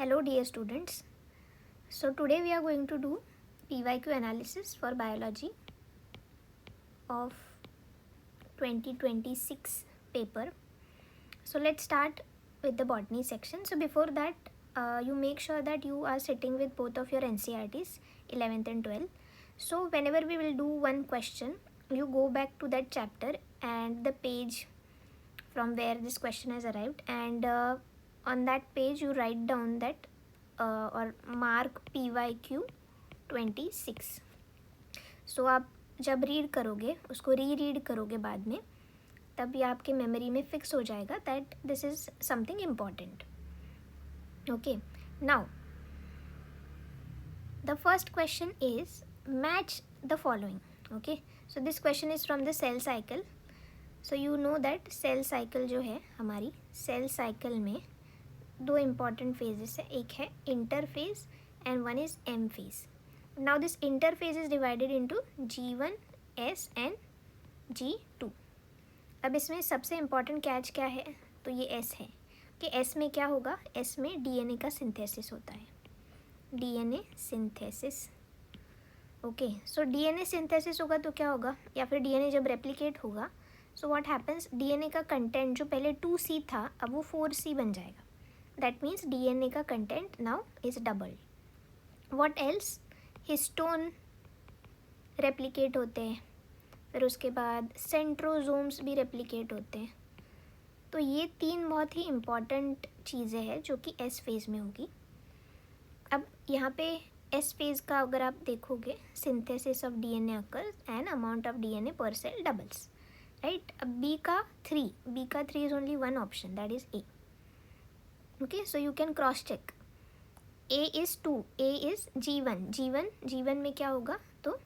Hello dear students. So today we are going to do PYQ analysis for biology of 2026 paper. So let's start with the botany section. So before that you make sure that you are sitting with both of your NCERTs 11th and 12th. So whenever we will do one question, you go back to that chapter and the page from where this question has arrived, and on that page you write down that और mark PYQ 26. सो आप जब read करोगे, उसको read करोगे बाद में, तब ये आपके मेमोरी में फिक्स हो जाएगा that this is something important. Okay, now the first question is match the following. Okay, so this question is from the cell cycle. So you know that cell cycle जो है हमारी, cell cycle में दो important phases है. एक है interphase and one is M phase. Now this interphase is divided into G1, S and G2. अब इसमें सबसे इम्पॉर्टेंट कैच क्या है, तो ये S है कि S में क्या होगा, S में DNA का सिंथेसिस होता है. DNA synthesis. ओके, सो DNA सिंथेसिस होगा तो क्या होगा, या फिर DNA जब रेप्लिकेट होगा, सो व्हाट हैपन्स, DNA का कंटेंट जो पहले 2C था अब वो 4C बन जाएगा. That means DNA का content now is doubled. What else? Histone replicate होते हैं, फिर उसके बाद सेंट्रोजोम्स भी replicate होते हैं. तो ये तीन बहुत ही इम्पॉर्टेंट चीज़ें हैं जो कि S फेज़ में होगी. अब यहाँ पे S फेज़ का अगर आप देखोगे, synthesis of DNA occurs and amount of DNA per cell doubles, right? अब B का 3 is only one option, that is A. Okay, so you can cross check. A is 2, A is G1 में क्या होगा, तो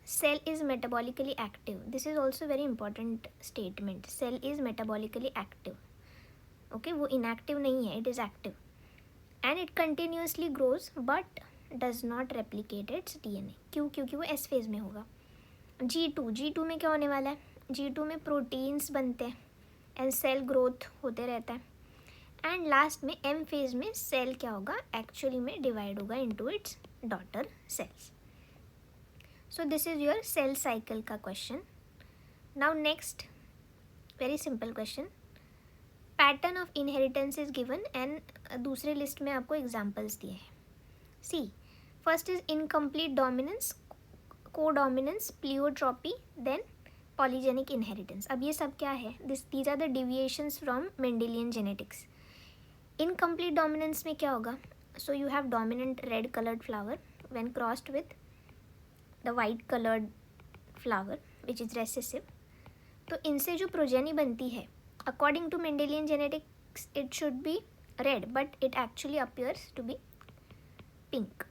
cell is metabolically active. This is also very important statement. Cell is metabolically active. Okay, वो inactive नहीं है, it is active. And it continuously grows but does not replicate its DNA. क्यों? क्योंकि वो S phase में होगा. G2 में क्या होने वाला है, G2 में प्रोटीन्स बनते हैं एंड सेल ग्रोथ होते रहता है. एंड लास्ट में एम फेज में सेल क्या होगा, एक्चुअली में डिवाइड होगा into its daughter cells. So this is your cell cycle का question. Now next very simple question, pattern of inheritance is given and दूसरे लिस्ट में आपको एग्जांपल्स दिए हैं. See, first is incomplete dominance, codominance, pleiotropy, then polygenic inheritance. अब ये सब क्या है, these are the deviations from Mendelian genetics. Incomplete dominance में क्या होगा, so you have dominant red coloured flower when crossed with the white coloured flower which is recessive. तो इनसे जो प्रोजेनी बनती है, according to Mendelian genetics it should be red but it actually appears to be pink.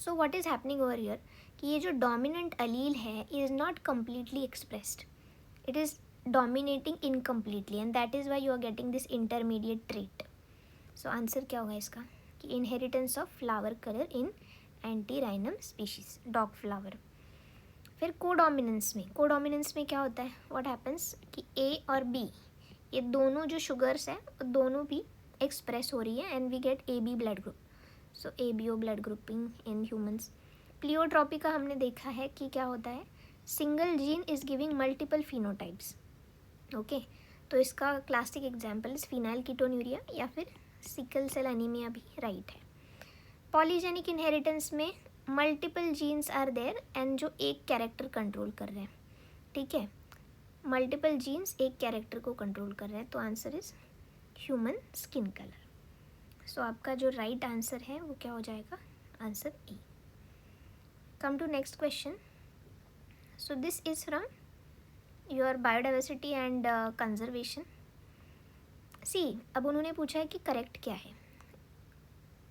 So what is happening over here कि ये जो dominant allele है is not completely expressed, it is dominating incompletely and that is why you are getting this intermediate trait. So answer क्या होगा इसका कि inheritance of flower colour in antirrhinum species, dog flower. फिर codominance में क्या होता है, व्हाट हैपन्स कि A और B ये दोनों जो शुगर्स हैं दोनों भी एक्सप्रेस हो रही है and we get AB blood group. So ABO blood grouping in humans. Pleiotropy का हमने देखा है कि क्या होता है, single gene is giving multiple phenotypes. Okay, तो इसका classic example is phenylketonuria या फिर सिकल सेल एनीमिया भी राइट है. पॉलीजेनिक इनहेरिटेंस में multiple genes are there and जो एक कैरेक्टर कंट्रोल कर रहे हैं. ठीक है, मल्टीपल जीन्स एक कैरेक्टर को कंट्रोल कर रहे हैं, तो answer is human skin colour. So आपका जो राइट आंसर है वो क्या हो जाएगा, answer A. Come to next question. So this is from your biodiversity and conservation. See, अब उन्होंने पूछा है कि करेक्ट क्या है.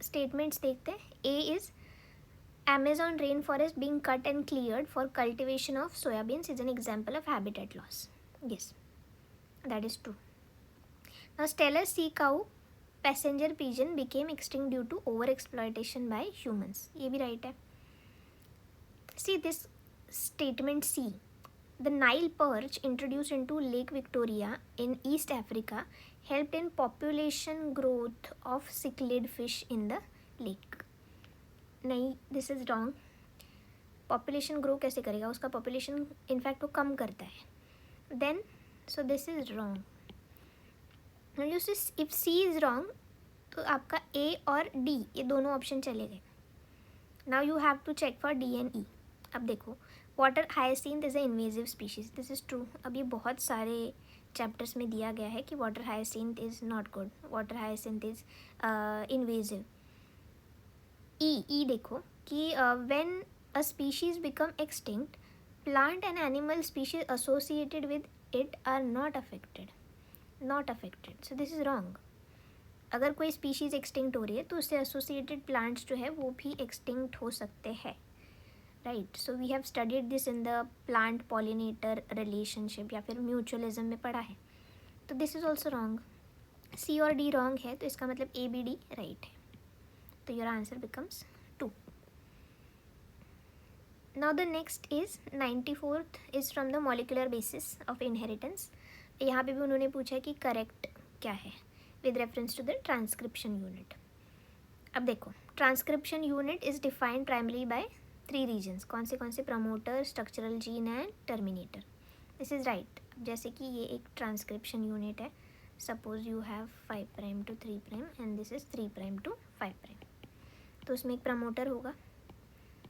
स्टेटमेंट्स देखते हैं. ए is Amazon rainforest being cut and cleared for cultivation of soybeans is an example of habitat loss. Yes, that is true. Now, Steller sea cow passenger pigeon became extinct due to overexploitation by humans. ये भी right है. See this statement C. The Nile perch introduced into Lake Victoria in East Africa helped in population growth of cichlid fish in the lake. नहीं, this is wrong. Population grow कैसे करेगा? उसका population in fact वो कम करता है. Then so this is wrong. Now you see if C is wrong तो आपका A और D ये दोनों ऑप्शन चले गए. Now you have to check for D and E. अब देखो water hyacinth is a invasive species. This is true. अब ये बहुत सारे चैप्टर्स में दिया गया है कि water hyacinth is not good, water hyacinth is invasive. E देखो कि when a species become extinct, plant and animal species associated with it are not affected. So this is wrong. अगर कोई स्पीशीज़ एक्सटिंक्ट हो रही है तो उससे associated plants जो है वो भी एक्सटिंक्ट हो सकते हैं. Right. So we have studied this in the plant pollinator relationship या फिर म्यूचुअलिज्म में पढ़ा है. तो this is also wrong. C और डी रॉन्ग है तो इसका मतलब ए बी डी राइट है. तो your answer becomes 2. Now the next is 94th is from the molecular basis of inheritance. यहाँ पे भी उन्होंने पूछा कि करेक्ट क्या है with reference to the transcription unit. अब देखो transcription unit is defined primary by 3 regions. कौन से? Promoter, structural gene and terminator. This is right. जैसे कि ये एक ट्रांसक्रिप्शन यूनिट है. Suppose you have 5' to 3' end this is 3' to 5'. तो उसमें एक प्रमोटर होगा,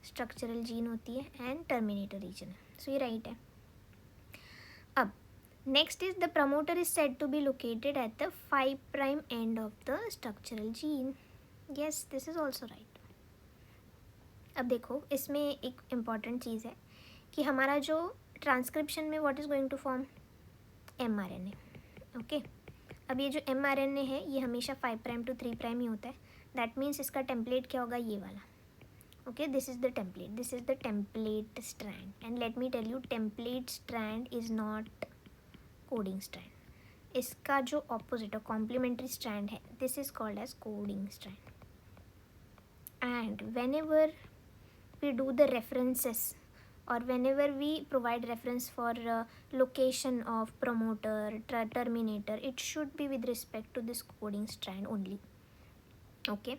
स्ट्रक्चरल जीन होती है एंड टर्मिनेटर रीजन है. सो ये राइट है. अब next is the promoter is said to be located at the 5' end of the structural gene. Yes, this is also right. अब देखो इसमें एक इम्पॉर्टेंट चीज़ है कि हमारा जो ट्रांसक्रिप्शन में what is going to form mRNA. Okay. अब ये जो mRNA है ये हमेशा 5' to 3' ही होता है. दैट मीन्स इसका टेम्पलेट क्या होगा? ये वाला. Okay, this is the template. This is the template strand. And let me tell you template strand is not coding strand. इसका जो ऑपोजिट और कॉम्प्लीमेंट्री स्ट्रैंड है this is called as coding strand. And whenever we do the references or whenever we provide reference for location of promoter, terminator, it should be with respect to this coding strand only. Okay,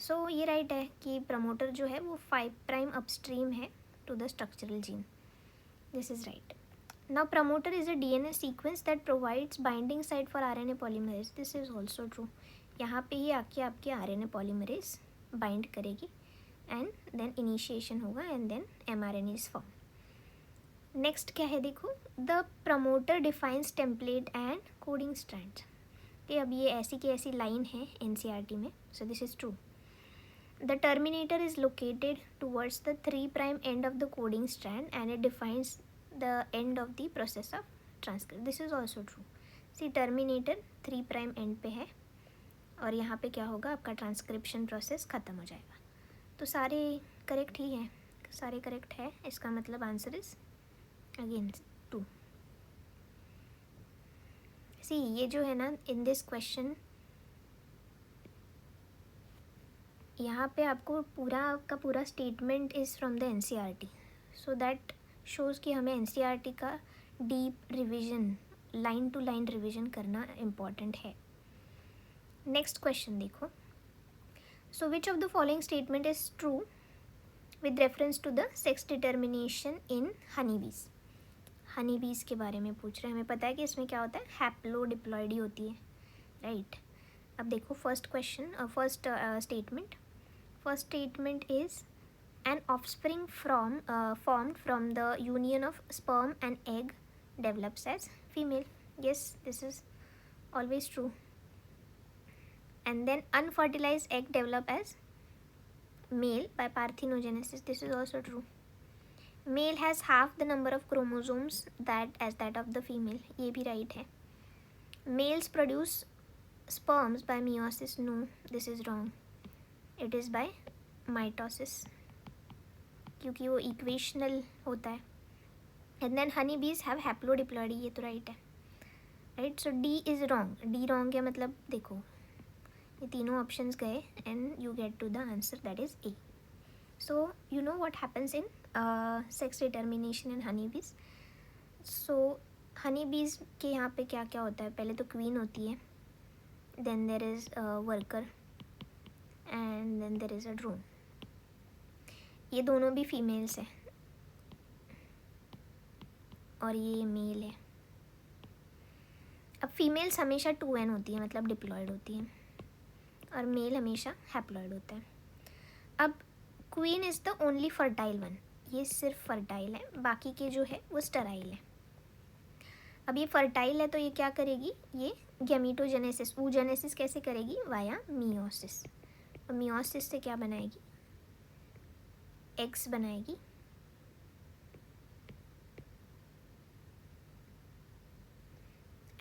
so ये right है कि promoter जो है वो 5' upstream है to the structural gene. This is right. Now promoter is a DNA sequence that provides binding site for RNA polymerase. This is also true. यहाँ पे ही आके आपके RNA polymerase bind करेगी एंड देन इनिशिएशन होगा and then mRNA is form. Next क्या है देखो, the promoter defines template and coding strand. अब ये ऐसी की ऐसी लाइन है NCERT में. So this is true. The terminator is located towards the 3' end of the coding strand and it defines the end of the process of transcription. This is also true. C terminator 3' end पे है और यहाँ पे क्या होगा? आपका transcription process ख़त्म हो जाएगा. तो सारे करेक्ट ही हैं, सारे करेक्ट है. इसका मतलब आंसर इज अगेन 2. सी ये जो है ना इन दिस क्वेश्चन यहाँ पे आपको पूरा का पूरा statement is from the NCERT. So that shows कि हमें NCERT का deep revision, line to line revision करना इम्पॉर्टेंट है. नेक्स्ट क्वेश्चन देखो. So which of the following statement is true with reference to the sex determination in honeybees? honeybees के बारे में पूछ रहे हैं. हमें पता है कि इसमें क्या होता है? हैप्लोडिप्लॉइडी होती है. राइट. अब देखो first question, first statement. First statement is an offspring formed from the union of sperm and egg develops as female. Yes, this is always true. And then unfertilized egg develop as male by parthenogenesis. This is also true. Male has half the number of chromosomes as that of the female. ये भी right है. Males produce sperms by meiosis. No, this is wrong. It is by mitosis क्योंकि वो equational होता है. And then honeybees have haplodiploidy. ये तो right है. Right, so D is wrong. D wrong है मतलब देखो ये तीनों ऑप्शंस गए and you get to the answer that is A. So you know what happens in sex determination in honeybees. So honey bees के यहाँ पे क्या क्या होता है, पहले तो क्वीन होती है, then there is worker and then there is a drone. ये दोनों भी फीमेल्स हैं और ये मेल है। अब फीमेल्स हमेशा 2n होती है, मतलब डिप्लॉयड होती हैं, और मेल हमेशा हैप्लॉयड होता है। अब queen is the only fertile one, ये सिर्फ फर्टाइल है, बाकी के जो है वो स्टराइल है। अब ये फर्टाइल है तो ये क्या करेगी, ये गैमीटोजेनेसिस, oogenesis कैसे करेगी, वाया मियोसिस। और मियोसिस से क्या बनाएगी, एग्स बनाएगी,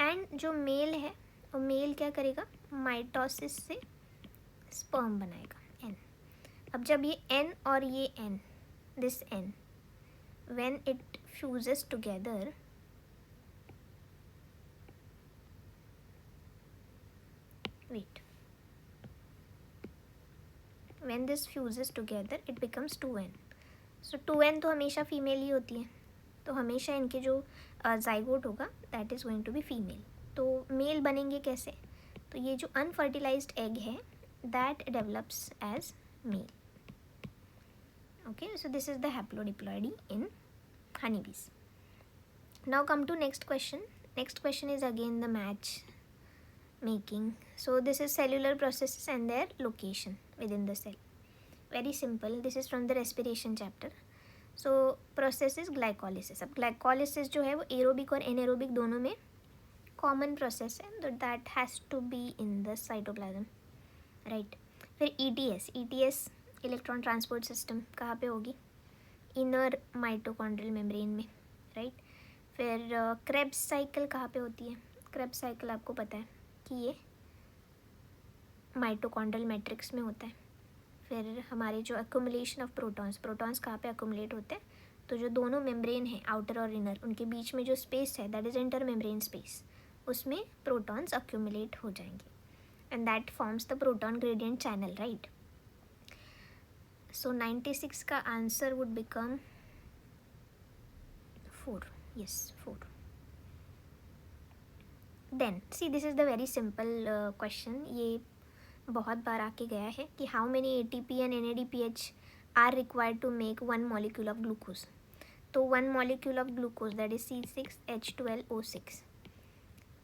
एंड जो मेल है वो मेल क्या करेगा, माइटोसिस से स्पर्म बनाएगा, एन। अब जब ये एन और ये n, this n, when it fuses together, wait, when this fuses together it becomes 2n। सो 2n तो हमेशा फीमेल ही होती है, तो हमेशा इनके जो जाइगोट होगा that is going to be female. तो मेल बनेंगे कैसे, तो ये जो अनफर्टिलाइज्ड एग है that develops as male. Okay, so this is the haplodiploidy in honeybees. Now come to next question. Next question is again the match making. So this is cellular processes and their location within the cell. Very simple. This is from the respiration chapter. So process is glycolysis. अब glycolysis जो है वो aerobic और anaerobic दोनों में common process है, तो that has to be in the cytoplasm, right? फिर ETS इलेक्ट्रॉन ट्रांसपोर्ट सिस्टम कहाँ पे होगी, इनर माइटोकॉन्ड्रियल मेम्ब्रेन में, राइट। फिर क्रेब्स साइकिल कहाँ पे होती है, क्रेब्स साइकिल आपको पता है कि ये माइटोकॉन्ड्रियल मैट्रिक्स में होता है। फिर हमारे जो अक्यूमुलेशन ऑफ प्रोटॉन्स कहाँ पे अक्यूमुलेट होते हैं, तो जो दोनों मेम्ब्रेन है आउटर और इनर, उनके बीच में जो स्पेस है that is inter membrane space, उसमें प्रोटॉन्स अक्यूमुलेट हो जाएंगे and that forms the proton gradient channel, right. So 96 का answer would become 4. Yes, 4. Then see, this is the very simple question. ये बहुत बार आके गया है कि how many ATP and NADPH are required to make one molecule of glucose. तो one molecule of glucose that is C6H12O6,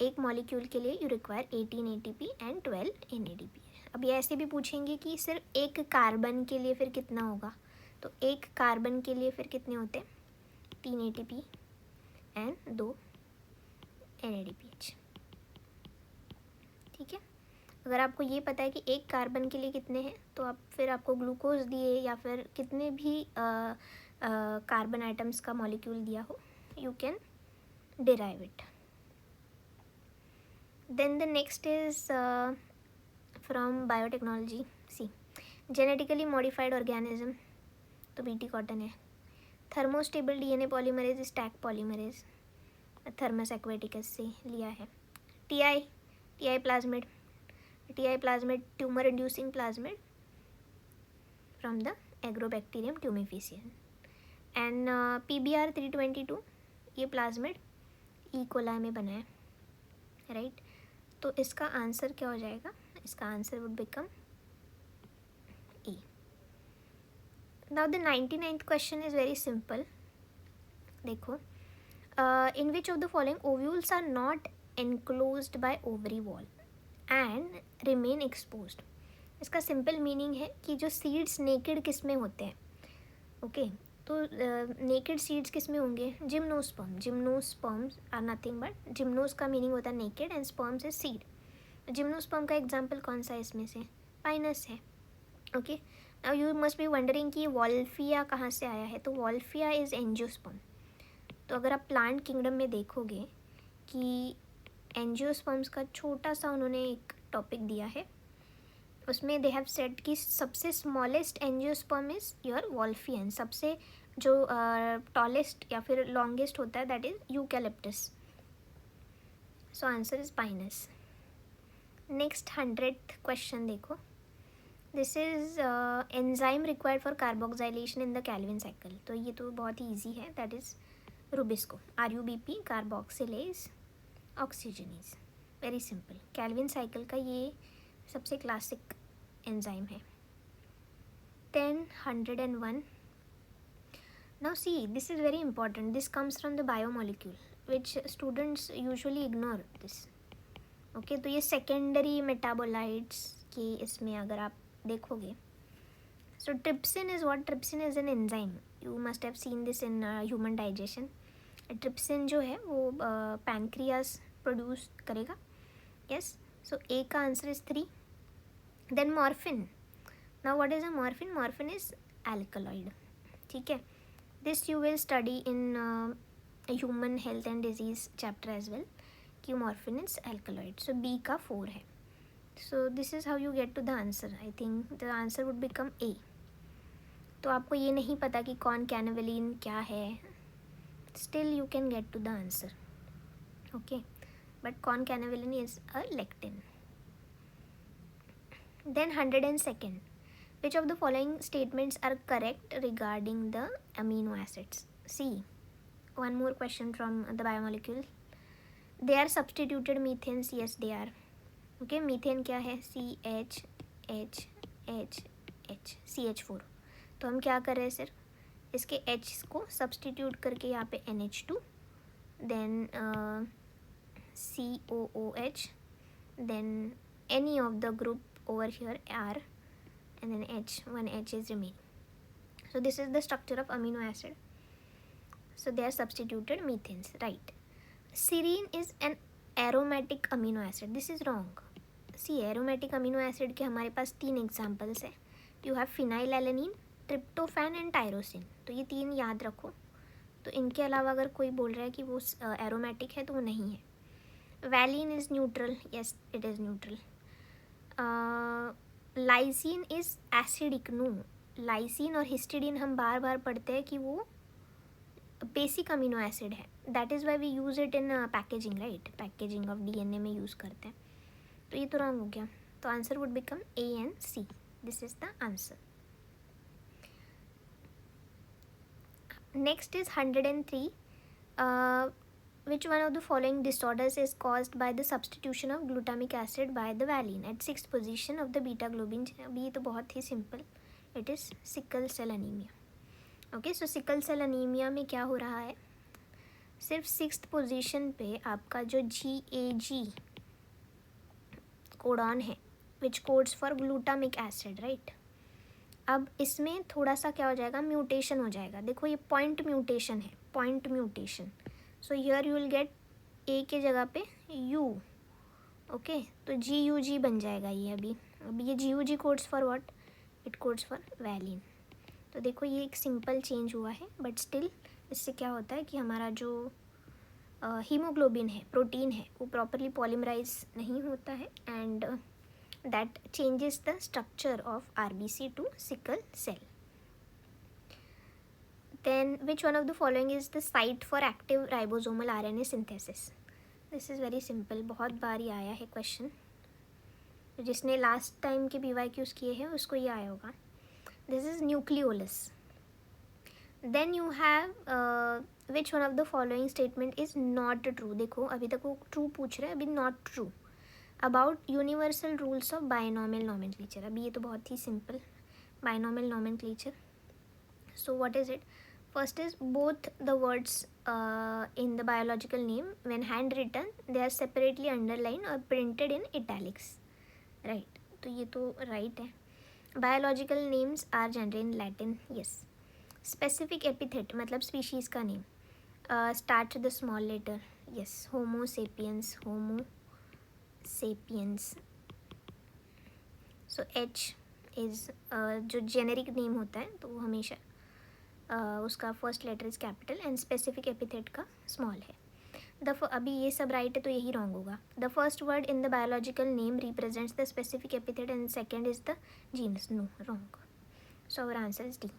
एक molecule के लिए you require 18 ATP and 12 NADPH. अब ये ऐसे भी पूछेंगे कि सिर्फ एक कार्बन के लिए फिर कितना होगा, तो एक कार्बन के लिए फिर कितने होते हैं, 3 ATP एंड 2 NADPH, ठीक है। अगर आपको ये पता है कि एक कार्बन के लिए कितने हैं, तो आप फिर आपको ग्लूकोज दिए या फिर कितने भी कार्बन आइटम्स का मॉलिक्यूल दिया हो, you can derive it. Then the next is from biotechnology, C genetically modified organism, तो BT कॉटन है। Thermostable DNA polymerase, Taq polymerase, Thermus aquaticus से लिया है। TI plasmid, tumour inducing plasmid from the Agrobacterium tumefaciens. And PBr 322, ये plasmid E coli में बना है, right. तो इसका आंसर क्या हो जाएगा, इसका answer would become E. Now the 99th question is very simple. देखो, in which of the following ovules are not enclosed by ovary wall and remain exposed? इसका सिंपल मीनिंग है कि जो सीड्स नेकेड किस में होते हैं, ओके तो नेकेड सीड्स किस में होंगे, gymnosperms are nothing but, gymnos का मीनिंग होता है naked and sperms is seed. Gymnosperm का एग्जाम्पल कौन सा है इसमें से, पाइनस है, okay. Now you must be wondering कि वॉल्फिया कहाँ से आया है, तो वॉल्फिया इज़ एंजियोस्पर्म। तो अगर आप प्लांट किंगडम में देखोगे कि एंजियोस्पर्म्स का छोटा सा उन्होंने एक टॉपिक दिया है, उसमें दे हैव सेड कि सबसे smallest angiosperm is your Wolffia, सबसे जो टॉलेस्ट या फिर लॉन्गेस्ट होता है that is Eucalyptus. So answer is Pinus. Next 100th question देखो, this is enzyme required for carboxylation in the Calvin cycle. तो ये तो बहुत ही ईजी है, that is RuBisCO, RUBP, carboxylase oxygenase, very simple. Calvin cycle का ये सबसे क्लासिक एंजाइम है। 101. Now see, this is very important. This comes from the biomolecule, which students usually ignore this. Okay, तो ये secondary metabolites की इसमें अगर आप देखोगे, so trypsin is what? Trypsin is an enzyme. You must have seen this in human digestion. Trypsin जो है वो pancreas produce करेगा. Yes, so A का answer is 3. Then morphine. Now what is a morphine? Morphine is alkaloid. ठीक है, this you will study in human health and disease chapter as well, कि morphine is alkaloid. So B का 4 है. So this is how you get to the answer. I think the answer would become A. तो आपको ये नहीं पता कि कौन कैनावेलिन क्या है, still you can get to the answer. Okay, but कौन कैनावेलिन is a lectin. Then 102nd. Which of the following statements are correct regarding the amino acids? See, one more question from the biomolecule. They are substituted methanes. Yes, they are. Okay, methane क्या है? CH4. तो हम क्या कर रहे हैं sir? इसके H को substitute करके यहाँ पे NH2, then COOH, then any of the group over here R, and then one H is remaining. So this is the structure of amino acid. So they are substituted methanes, right? Serine is an aromatic amino acid. This is wrong. See, aromatic amino acid के हमारे पास 3 examples है. You have phenylalanine, tryptophan and tyrosine. तो ये 3 याद रखो. तो इनके अलावा अगर कोई बोल रहा है कि वो aromatic है तो वो नहीं है. Valine is neutral. Yes, it is neutral. Lysine is acidic. No, lysine और हिस्टिडीन हम बार बार पढ़ते हैं कि वो बेसिक अमीनो एसिड है. That is why we use it in packaging, right? Packaging of DNA में यूज़ करते हैं. तो ये तो रॉन्ग हो गया. तो answer would become A and C. This is the answer. Next is 103. Which one of the following disorders is caused by the substitution of glutamic acid by the valine at 6th position of the beta globin? अभी ये तो बहुत ही simple. It is sickle cell anemia. Okay, so sickle cell anemia में क्या हो रहा है? सिर्फ 6th पोजीशन पे आपका जो GAG कोडॉन है, which codes for glutamic acid, right? अब इसमें थोड़ा सा क्या हो जाएगा? म्यूटेशन हो जाएगा. देखो ये पॉइंट म्यूटेशन है, point mutation. So here you will gate A के जगह पे U. ओके, तो GUG बन जाएगा ये. अभी ये GUG codes for what? It codes for valine. तो देखो ये एक सिंपल चेंज हुआ है, बट स्टिल इससे क्या होता है कि हमारा जो हीमोग्लोबिन है, प्रोटीन है, वो प्रॉपरली पॉलीमराइज नहीं होता है, and that changes the structure of RBC to sickle cell. Then which one of the following is the site for active ribosomal RNA synthesis? This is very simple. बहुत बार ही आया है question. जिसने last time के PYQs किए हैं उसको ये आया होगा. This is nucleolus. Then you have which one of the following statement is not true? देखो अभी तक वो true पूछ रहे हैं, अभी not true. About universal rules of binomial nomenclature. अभी ये तो बहुत ही simple. Binomial nomenclature. So what is it? First is both the words in the biological name when handwritten they are separately underlined or printed in italics, right? तो ये तो right है. Biological names are generally in Latin. Yes. Specific epithet मतलब species का name start with the small letter. Yes. Homo sapiens. Homo sapiens. So H is जो generic name होता है तो वो हमेशा उसका first letter is capital and specific epithet का स्मॉल है. अभी ये सब राइट है तो यही रॉन्ग होगा. The first word in the biological name represents the specific epithet and second is the genus. No, wrong. So our answer is D.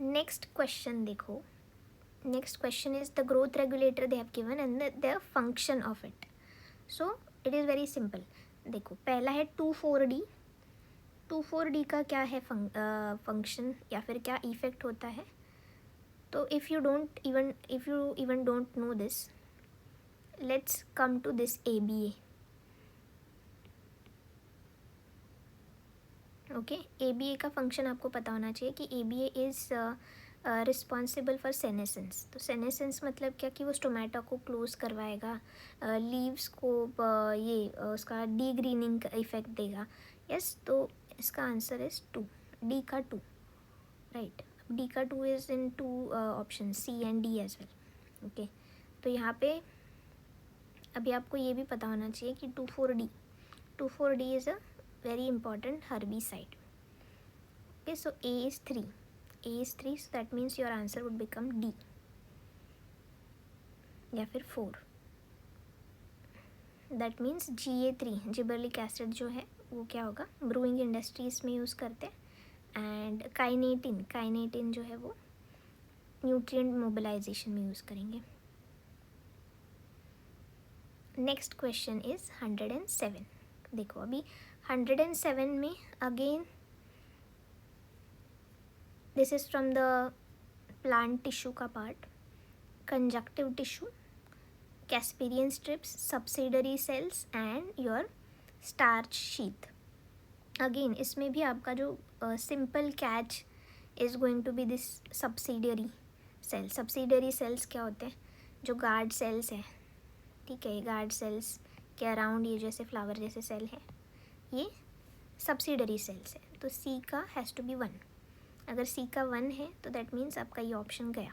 Next question देखो. Next question is the growth regulator they have given and the function of it. So it is very simple. देखो पहला है 2,4-D. 2,4-D का क्या है function या फिर क्या इफेक्ट होता है? तो if you even don't know this, let's come to this ABA. Okay, ABA का फंक्शन आपको पता होना चाहिए कि ABA is responsible for senescence. तो सेनेसेंस मतलब क्या कि वो स्टोमेटा को क्लोज करवाएगा, लीव्स को उसका डी ग्रीनिंग का इफेक्ट देगा. यस, तो इसका आंसर इज़ 2, डी का 2, राइट. डी का 2 is in 2 option, C and D as well. Okay, तो यहाँ पे अभी आपको ये भी पता होना चाहिए कि 2,4-D is a very important herbicide. Okay, so A is 3, so that means your answer would become D या फिर 4. that means GA3 जिबरलिक एसिड जो है वो क्या होगा, ब्रूइंग इंडस्ट्रीज में यूज़ करते हैं. एंड काइनेटिन जो है वो न्यूट्रिएंट मोबिलाइजेशन में यूज़ करेंगे. Next question is 107. देखो अभी 107 में again this is from the plant tissue का part. Conjunctive tissue, Casparian strips, subsidiary cells and your starch sheath. Again इसमें भी आपका जो simple catch is going to be this subsidiary cell. Subsidiary cells क्या होते हैं, जो गार्ड सेल्स हैं, ठीक है. गार्ड सेल्स के अराउंड ये जैसे फ्लावर जैसे सेल है, ये सब्सिडरी सेल्स है. तो सी का हैज़ टू बी 1. अगर सी का 1 है तो दैट मीन्स आपका ये ऑप्शन गया.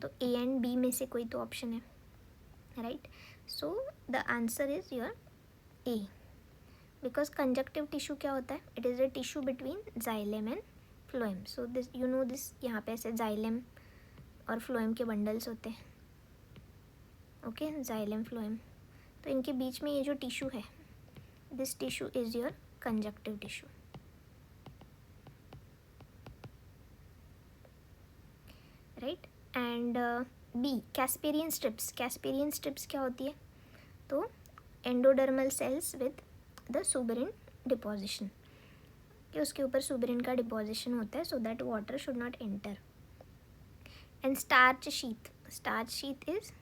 तो ए एंड बी में से कोई तो ऑप्शन है, right. So the answer is your A, because conjunctive tissue क्या होता है, it is a tissue between xylem and phloem. So this you know this, यहाँ पे ऐसे जाइलेम और फ्लोएम के बंडल्स होते हैं. ओके, जाइलेम फ्लोएम, तो इनके बीच में ये जो टिश्यू है, this tissue is your conjunctive tissue. Right, and B, Casparian strips. Casparian strips क्या होती है, तो endodermal cells with the सुबरिन deposition, कि उसके ऊपर सुबरिन का डिपोजिशन होता है so that water should not enter. And starch sheath is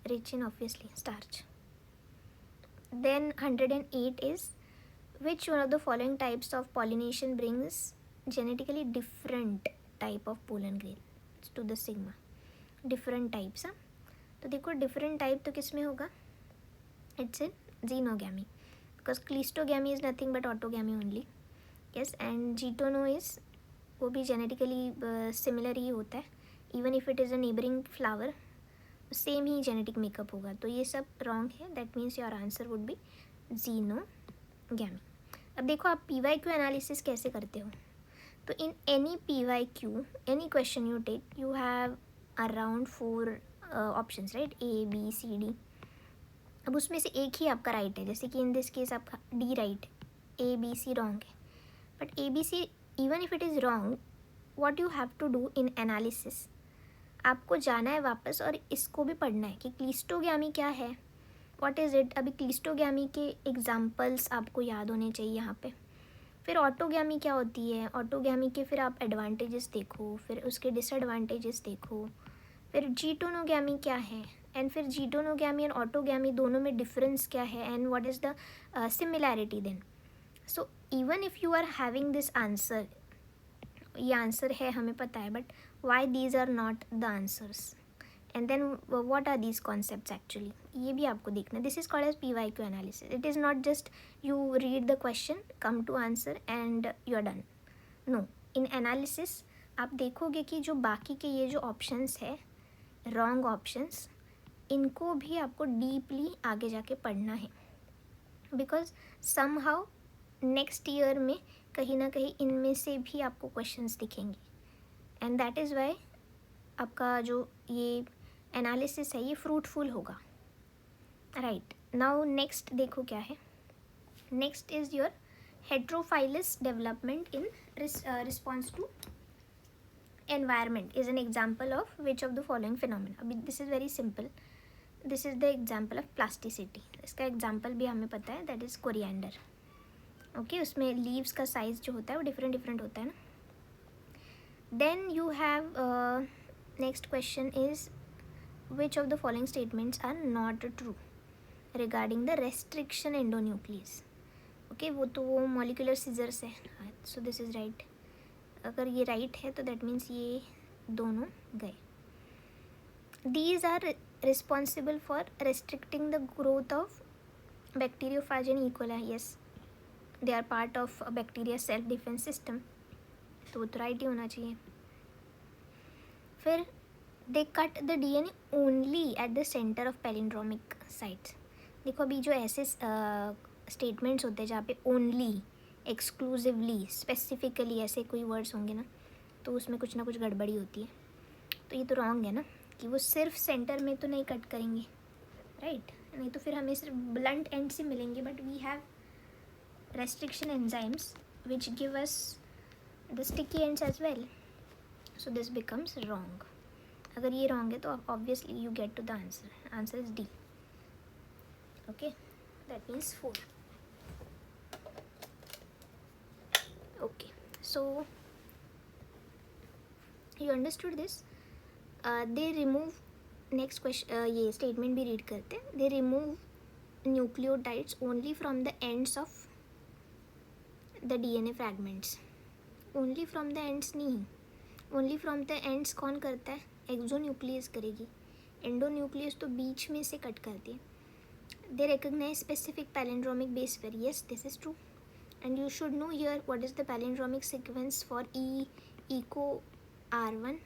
rich in obviously starch. Then 108 is, which one of the following types of pollination brings genetically different type of pollen grains to the sigma. Different types, हाँ. तो देखो different type तो किस में होगा, it's in xenogamy, because cleistogamy is nothing but autogamy only. Yes, and getono is वो भी genetically similar ही होता है, even if it is a neighboring flower, same ही जेनेटिक मेकअप होगा. तो ये सब रॉन्ग है. That means your answer would be geitonogamy. अब देखो आप PYQ एनालिसिस कैसे करते हो. तो in any PYQ, any question you take, you have around 4 options, right, A B C D. अब उसमें से एक ही आपका राइट है, जैसे कि इन दिस केस आपका D राइट है, A B C रॉन्ग है. But A B C even if it is wrong, what you have to do in analysis, आपको जाना है वापस और इसको भी पढ़ना है कि क्लिस्टोगैमी क्या है, व्हाट इज़ इट. अभी क्लिस्टोगैमी के एग्जांपल्स आपको याद होने चाहिए यहाँ पे. फिर ऑटोगैमी क्या होती है, ऑटोगैमी के फिर आप एडवांटेजेस देखो, फिर उसके डिसएडवांटेजेस देखो. फिर जीटोनोगैमी क्या है, एंड फिर जीटोनोगैमी एंड ऑटोगैमी दोनों में डिफरेंस क्या है, and what is the similarity then. So even if you are having this answer, ये आंसर है हमें पता है, but why these are not the answers, and then what are these concepts actually, ये भी आपको देखना. this is called as PYQ analysis. it is not just you read the question, come to answer and you are done. no, in analysis आप देखोगे कि जो बाकी के ये जो ऑप्शंस है, रॉन्ग ऑप्शंस, इनको भी आपको डीपली आगे जाके पढ़ना है, बिकॉज समहाउ नेक्स्ट ईयर में कहीं ना कहीं इनमें से भी आपको क्वेश्चंस दिखेंगे. एंड दैट इज़ वाई आपका जो ये एनालिसिस है ये फ्रूटफुल होगा. राइट, नाउ नेक्स्ट देखो क्या है. Next is your heterophyllous development in response to environment is an example of which of the following phenomena. अभी this is very simple. This is the example of plasticity. इसका example भी हमें पता है, that is coriander. Okay, उसमें leaves का size जो होता है वो डिफरेंट होता है ना. Then you have next question is which of the following statements are not true regarding the restriction endonuclease. Okay वो तो वो मॉलिकुलर सीजर्स है, सो दिस इज़ राइट. अगर ये राइट है तो दैट मीन्स ये दोनों गए. These are responsible for restricting the growth of bacteriophage and E coli. Yes, they are part of bacteria self defence system, तो वो तो राइट ही होना चाहिए. फिर they cut the DNA only at the centre of palindromic sites. देखो अभी जो ऐसे स्टेटमेंट्स होते हैं जहाँ पे ओनली, एक्सक्लूसिवली, स्पेसिफिकली ऐसे कोई वर्ड्स होंगे ना, तो उसमें कुछ ना कुछ गड़बड़ी होती है. तो ये तो रॉन्ग है ना कि वो सिर्फ सेंटर में तो नहीं कट करेंगे, राइट? नहीं तो फिर हमें सिर्फ ब्लंट एंड से मिलेंगे. But we have restriction enzymes which give us the sticky ends as well. So this becomes wrong. अगर ये रॉन्ग है तो obviously you get to the answer. Answer is D. Okay, that means 4. Okay, so you understood this. They remove, next question, ये statement भी read करते हैं. They remove nucleotides only from the ends of द DNA fragments. Only from the ends नहीं, only from the ends कौन करता है? Exonuclease करेगी. एंडोन्यूक्लियस तो बीच में से कट करती है. They recognise specific palindromic base pair. Yes, this is true. And you should know here what is the palindromic sequence for Eco R1.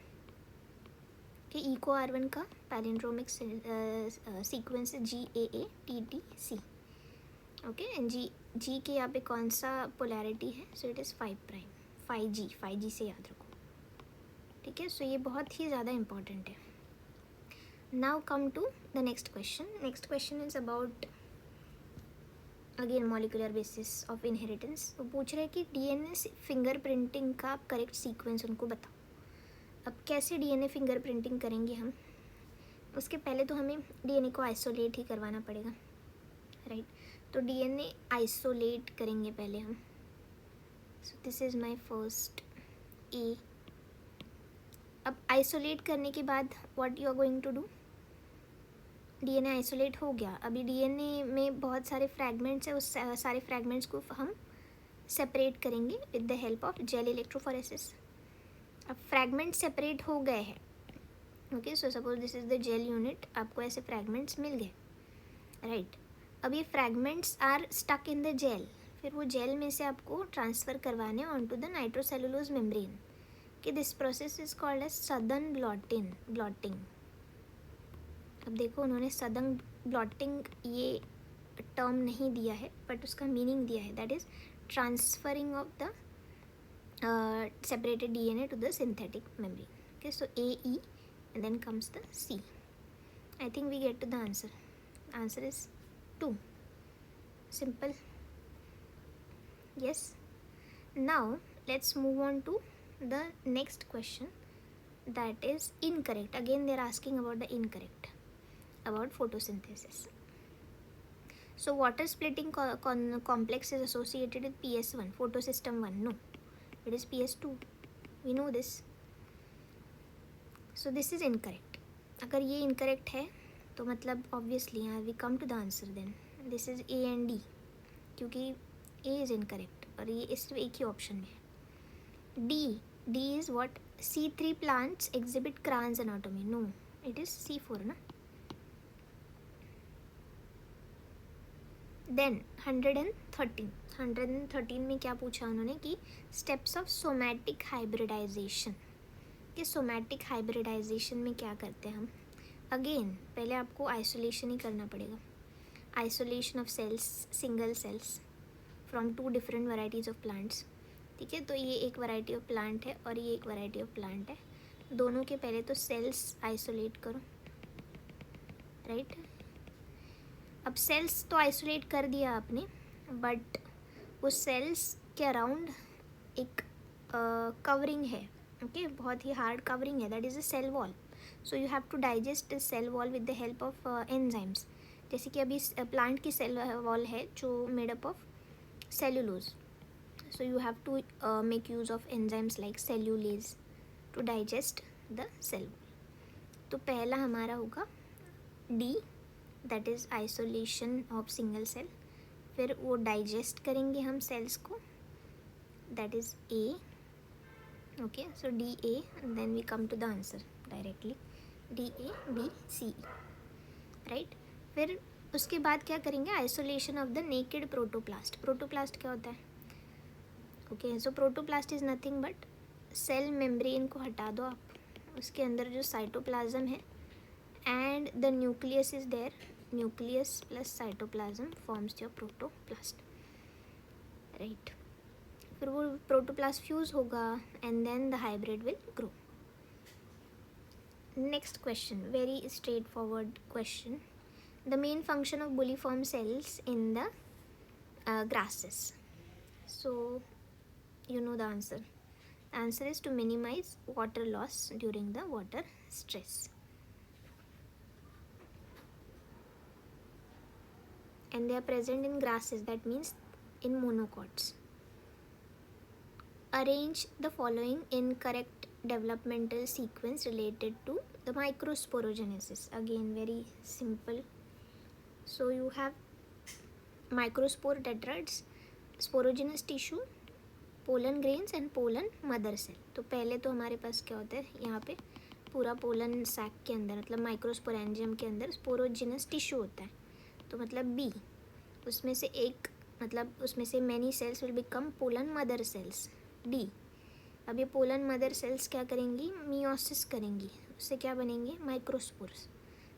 कि इको R1 का पैलिंड्रोमिक सीक्वेंस है GAATTC. ओके, एंड जी के यहाँ पे कौन सा polarity है? सो it is 5'. 5G से याद रखो, ठीक है? सो ये बहुत ही ज़्यादा इम्पॉर्टेंट है. Now come to the next question. Next question is about again molecular basis of inheritance. वो पूछ रहे हैं कि DNA फिंगरप्रिंटिंग का करेक्ट सीक्वेंस उनको बताओ. अब कैसे DNA फिंगरप्रिंटिंग करेंगे हम? उसके पहले तो हमें DNA को आइसोलेट ही करवाना पड़ेगा, राइट? तो DNA आइसोलेट करेंगे पहले हम. So this is my first A. अब आइसोलेट करने के बाद what you are going to do? DNA isolate हो गया. अभी DNA में बहुत सारे फ्रैगमेंट्स हैं, उस सारे फ्रैगमेंट्स को हम सेपरेट करेंगे with the help of gel electrophoresis. अब फ्रैगमेंट सेपरेट हो गए हैं. Okay, so suppose this is the gel unit. आपको ऐसे फ्रैगमेंट्स मिल गए, राइट? अब ये fragments are stuck in the gel. फिर वो जेल में से आपको ट्रांसफ़र करवाने on to the nitrocellulose membrane. कि this process is called as Southern blotting. अब देखो उन्होंने सदर्न ब्लॉटिंग ये टर्म नहीं दिया है, बट उसका मीनिंग दिया है. That is transferring of the separated DNA to the synthetic membrane. Okay, so AE and then comes the C. I think we get to the answer. Answer is 2. Simple. Yes. Now let's move on to the next question, that is incorrect. Again they are asking about the incorrect, about photosynthesis. So water splitting complex is associated with PS1, photosystem 1. No, it is PS2. We know this. So this is incorrect. अगर ये incorrect है तो मतलब obviously यहाँ we come to the answer then. This is A and D, क्योंकि A is incorrect और ये इस एक ही ऑप्शन में है. D is what? C3 plants exhibit Cran's anatomy. No, it is C4 ना. Then 113 में क्या पूछा उन्होंने कि स्टेप्स ऑफ सोमैटिक हाइब्रिडाइजेशन. कि सोमैटिक हाइब्रिडाइजेशन में क्या करते हैं हम? अगेन पहले आपको आइसोलेशन ही करना पड़ेगा. Isolation of cells, single cells from 2 different varieties of plants. ठीक है, तो ये एक वैरायटी ऑफ प्लांट है और ये एक वैरायटी ऑफ प्लांट है. दोनों के पहले तो सेल्स आइसोलेट करो, राइट? अब सेल्स तो आइसोलेट कर दिया आपने, बट उस सेल्स के अराउंड एक कवरिंग है. ओके, बहुत ही हार्ड कवरिंग है, that is a cell wall. So you have to digest this cell wall with the help of enzymes. जैसे कि अभी प्लांट की सेल वॉल है जो made up of cellulose. So you have to make use of enzymes like cellulase to digest the cell. तो पहला हमारा होगा D, that is isolation of single cell. फिर वो डाइजेस्ट करेंगे हम सेल्स को, that is A. Okay, so D A, then we come to the answer directly, D A B C, right. फिर उसके बाद क्या करेंगे, isolation of the naked protoplast. Protoplast क्या होता है? Okay, so protoplast is nothing but cell membrane को हटा दो आप, उसके अंदर जो साइटोप्लाज्म है and the nucleus is there, nucleus plus cytoplasm forms your protoplast, right. फिर वो प्रोटोप्लास्ट फ्यूज होगा and then the hybrid will grow. Next question, very straightforward question, the main function of bulliform cells in the grasses. So you know the answer. The answer is to minimize water loss during the water stress. And they are present in grasses, that means in monocots. Arrange the following in correct developmental sequence related to the microsporogenesis. Again, very simple. So you have microspore tetrads, sporogenous tissue, pollen grains and pollen mother cell. तो पहले तो हमारे पास क्या होता है, यहाँ पे पूरा पोलन सैक के अंदर मतलब माइक्रोस्पोरेंजियम के अंदर स्पोरोजिनस टिश्यू होता है, तो मतलब बी, उसमें से एक मतलब उसमें से many cells will become pollen mother cells, D. अब ये पोलन मदर सेल्स क्या करेंगी, मियोसिस करेंगी, उससे क्या बनेंगे, माइक्रोस्पोर्स,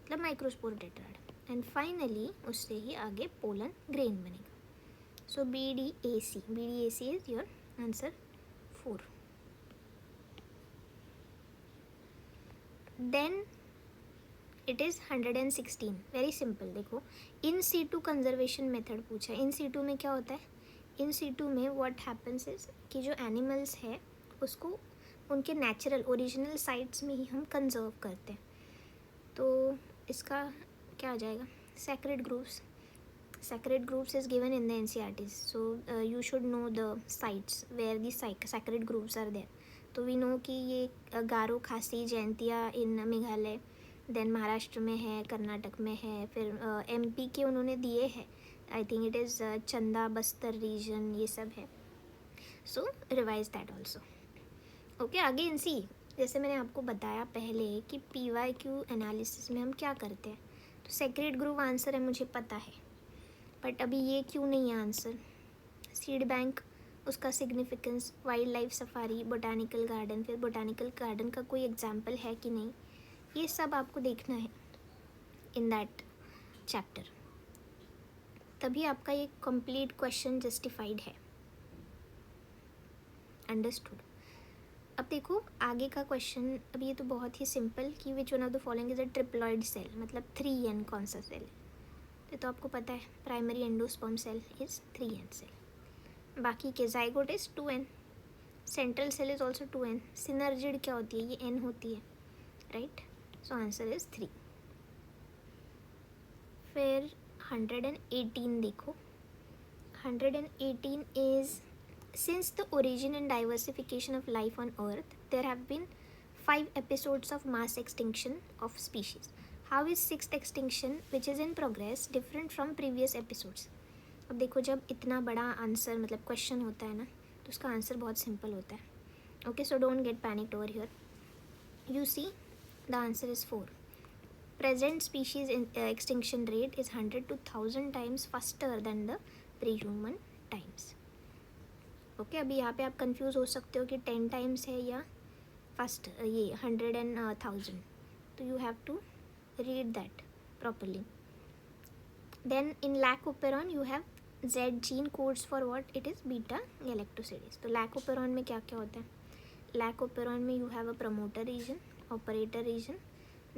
मतलब माइक्रोस्पोर टेट्राड, एंड फाइनली उससे ही आगे पोलन ग्रेन बनेगा। So B D A C, B D A C is your answer 4। Then it is 116, very simple. देखो, इन सीटू कंजर्वेशन मेथड पूछा है। इन सीटू में क्या होता है, इन सीटू में व्हाट हैपन्स इज कि जो एनिमल्स है उसको उनके नेचुरल ओरिजिनल साइट्स में ही हम कंजर्व करते हैं। तो इसका क्या आ जाएगा, sacred groves. Sacred groups is given in the NCERTs, so you should know the sites where the sacred groups are there. तो we know कि ये गारो, खासी, जयंतिया इन मेघालय, देन महाराष्ट्र में है, कर्नाटक में है, फिर MP के उन्होंने दिए हैं, आई थिंक इट इज़ चंदा बस्तर रीजन, ये सब है। So revise that also. Okay, आगे इन सी, जैसे मैंने आपको बताया पहले कि PYQ एनालिसिस में हम क्या करते हैं, तो सेक्रेड ग्रुप आंसर है, मुझे पता है, बट अभी ये क्यों नहीं है आंसर। सीड बैंक, उसका significance, wild life safari, botanical garden, फिर बोटानिकल गार्डन का कोई एग्जाम्पल है कि नहीं, ये सब आपको देखना है इन दैट चैप्टर, तभी आपका ये कंप्लीट क्वेश्चन जस्टिफाइड है। अंडरस्टूड। अब देखो आगे का क्वेश्चन, अब ये तो बहुत ही सिंपल कि which one of the following is a triploid cell, मतलब 3N कौन सा सेल है, तो आपको पता है primary endosperm cell is 3N cell, बाकी के zygote is 2N, central cell is also 2N, synergid क्या होती है, ये N होती है, राइट। So answer is 3। फिर 118 देखो, 118 is since the origin and diversification of life on earth there have been 5 episodes of mass extinction of species. How is 6th extinction which is in progress different from previous episodes? अब देखो, जब इतना बड़ा answer मतलब question होता है ना, तो उसका आंसर बहुत सिंपल होता है। Okay, so don't get panicked over here. You see the answer is 4। Present species extinction rate is 100 to 1000 times faster than the pre human times. Okay, अभी यहाँ पे आप कंफ्यूज हो सकते हो कि 10 times है या फर्स्ट ये 100 and 1000, तो you have to read that properly. Then in Lacoperon you have Z gene codes for what it is, beta galactosidase. तो Lacoperon में क्या क्या होता है, Lacoperon में you have a promoter region, operator region,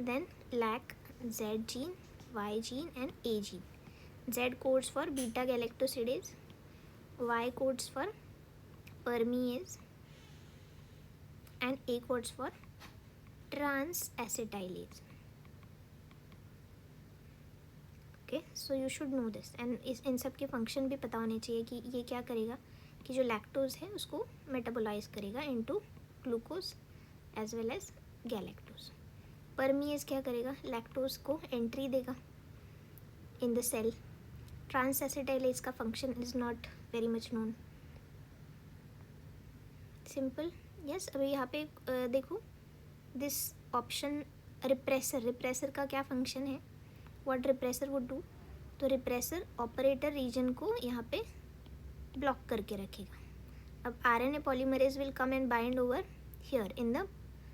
then lac, Z gene, Y gene and A gene. Z codes for beta galactosidase, Y codes for permease and A codes for trans-acetylase. Okay, so you should no this, and in सब के function भी पता होने चाहिए कि ये क्या करेगा कि जो लैक्टोज है उसको मेटाबोलाइज करेगा into glucose as well as galactose. Permease क्या करेगा, लैक्टोज को एंट्री देगा इन द सेल. ट्रांसएसिटाइलेज का function is not very much known. Simple. Yes. अभी यहाँ पे देखो दिस ऑप्शन रिप्रेसर का क्या फंक्शन है, व्हाट रिप्रेसर वुड डू. तो रिप्रेसर ऑपरेटर रीजन को यहाँ पे ब्लॉक करके रखेगा. अब RNA polymerase will come and bind over here in the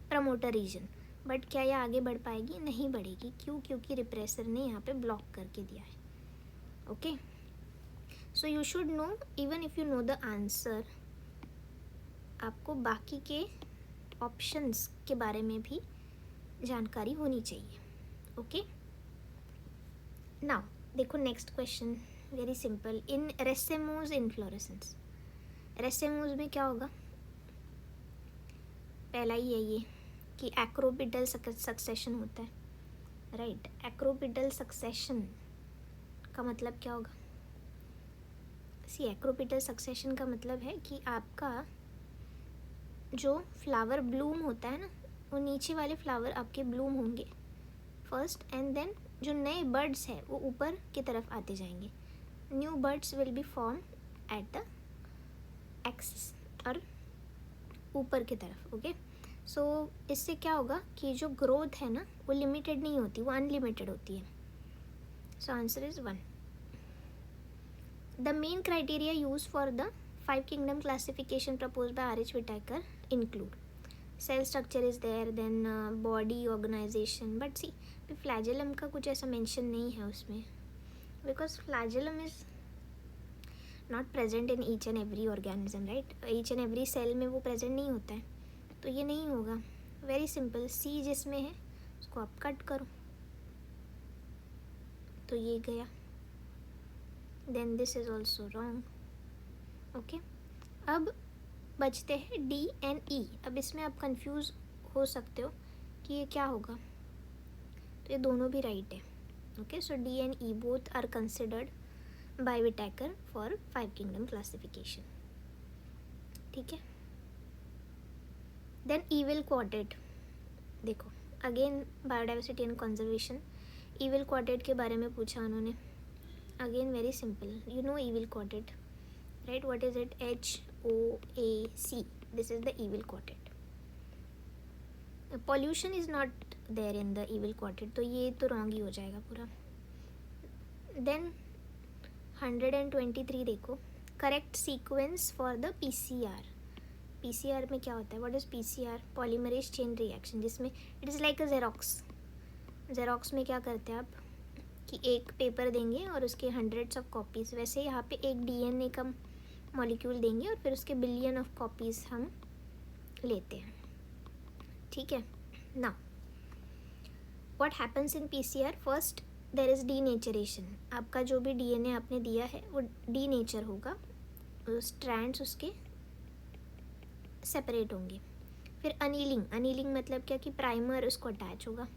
promoter region. But क्या ये आगे बढ़ पाएगी, नहीं बढ़ेगी. क्यों, क्योंकि रिप्रेसर ने यहाँ पे ब्लॉक करके दिया है. Okay. So you should no, even if you know the answer, आपको बाकी के ऑप्शंस के बारे में भी जानकारी होनी चाहिए. ओके. नाउ देखो नेक्स्ट क्वेश्चन, वेरी सिंपल. इन रेसेमोज इन्फ्लोरेसेंस, रेसेमोज में क्या होगा, पहला ही है ये कि एक्रोपिटल सक्सेशन होता है. राइट. एक्रोपिटल सक्सेशन का मतलब क्या होगा. एक्रोपिटल सक्सेशन का मतलब है कि आपका जो फ्लावर ब्लूम होता है ना, वो नीचे वाले फ्लावर आपके ब्लूम होंगे फर्स्ट, एंड देन जो नए बर्ड्स हैं वो ऊपर की तरफ आते जाएंगे. New birds will be form at the axis, और ऊपर की तरफ. ओके. सो इससे क्या होगा कि जो ग्रोथ है ना वो लिमिटेड नहीं होती, वो अनलिमिटेड होती है. So answer is 1. The main criteria use for the 5 kingdom classification proposed by R.H. Whittaker include cell structure is there, then body organization. But see, flagellum का कुछ ऐसा mention नहीं है उसमें, because flagellum is not present in each and every organism, right? each and every cell में वो present नहीं होता है, तो ये नहीं होगा. very simple. C जिसमें है उसको आप कट करो तो ये गया. then this is also wrong. Okay. अब बचते हैं डी एंड ई. अब इसमें आप कंफ्यूज हो सकते हो कि ये क्या होगा, तो ये दोनों भी राइट है. Okay. So D and E both are considered by Whittaker for 5 kingdom classification. ठीक है. Then evil quadrat. देखो again biodiversity and conservation. Evil quadrat के बारे में पूछा उन्होंने. Again very simple, you know evil quadrat, right? What is it? HOAC. This is the evil quadrant. Pollution is not there in the evil quadrant, तो ये तो wrong ही हो जाएगा पूरा. Then 123 देखो, correct sequence for the PCR. PCR में क्या होता है? What is PCR? Polymerase chain reaction, जिसमें it is like a Xerox. Xerox में क्या करते हैं आप कि एक पेपर देंगे और उसके 100s ऑफ कॉपीज़, वैसे यहाँ पे एक DNA का मॉलिक्यूल देंगे और फिर उसके बिलियन ऑफ कॉपीज़ हम लेते हैं. ठीक है. Now what happens in PCR. First there is denaturation. आपका जो भी डीएनए आपने दिया है वो डीनेचर होगा, स्ट्रैंड्स उसके सेपरेट होंगे. फिर अनीलिंग. अनीलिंग मतलब क्या कि प्राइमर उसको अटैच होगा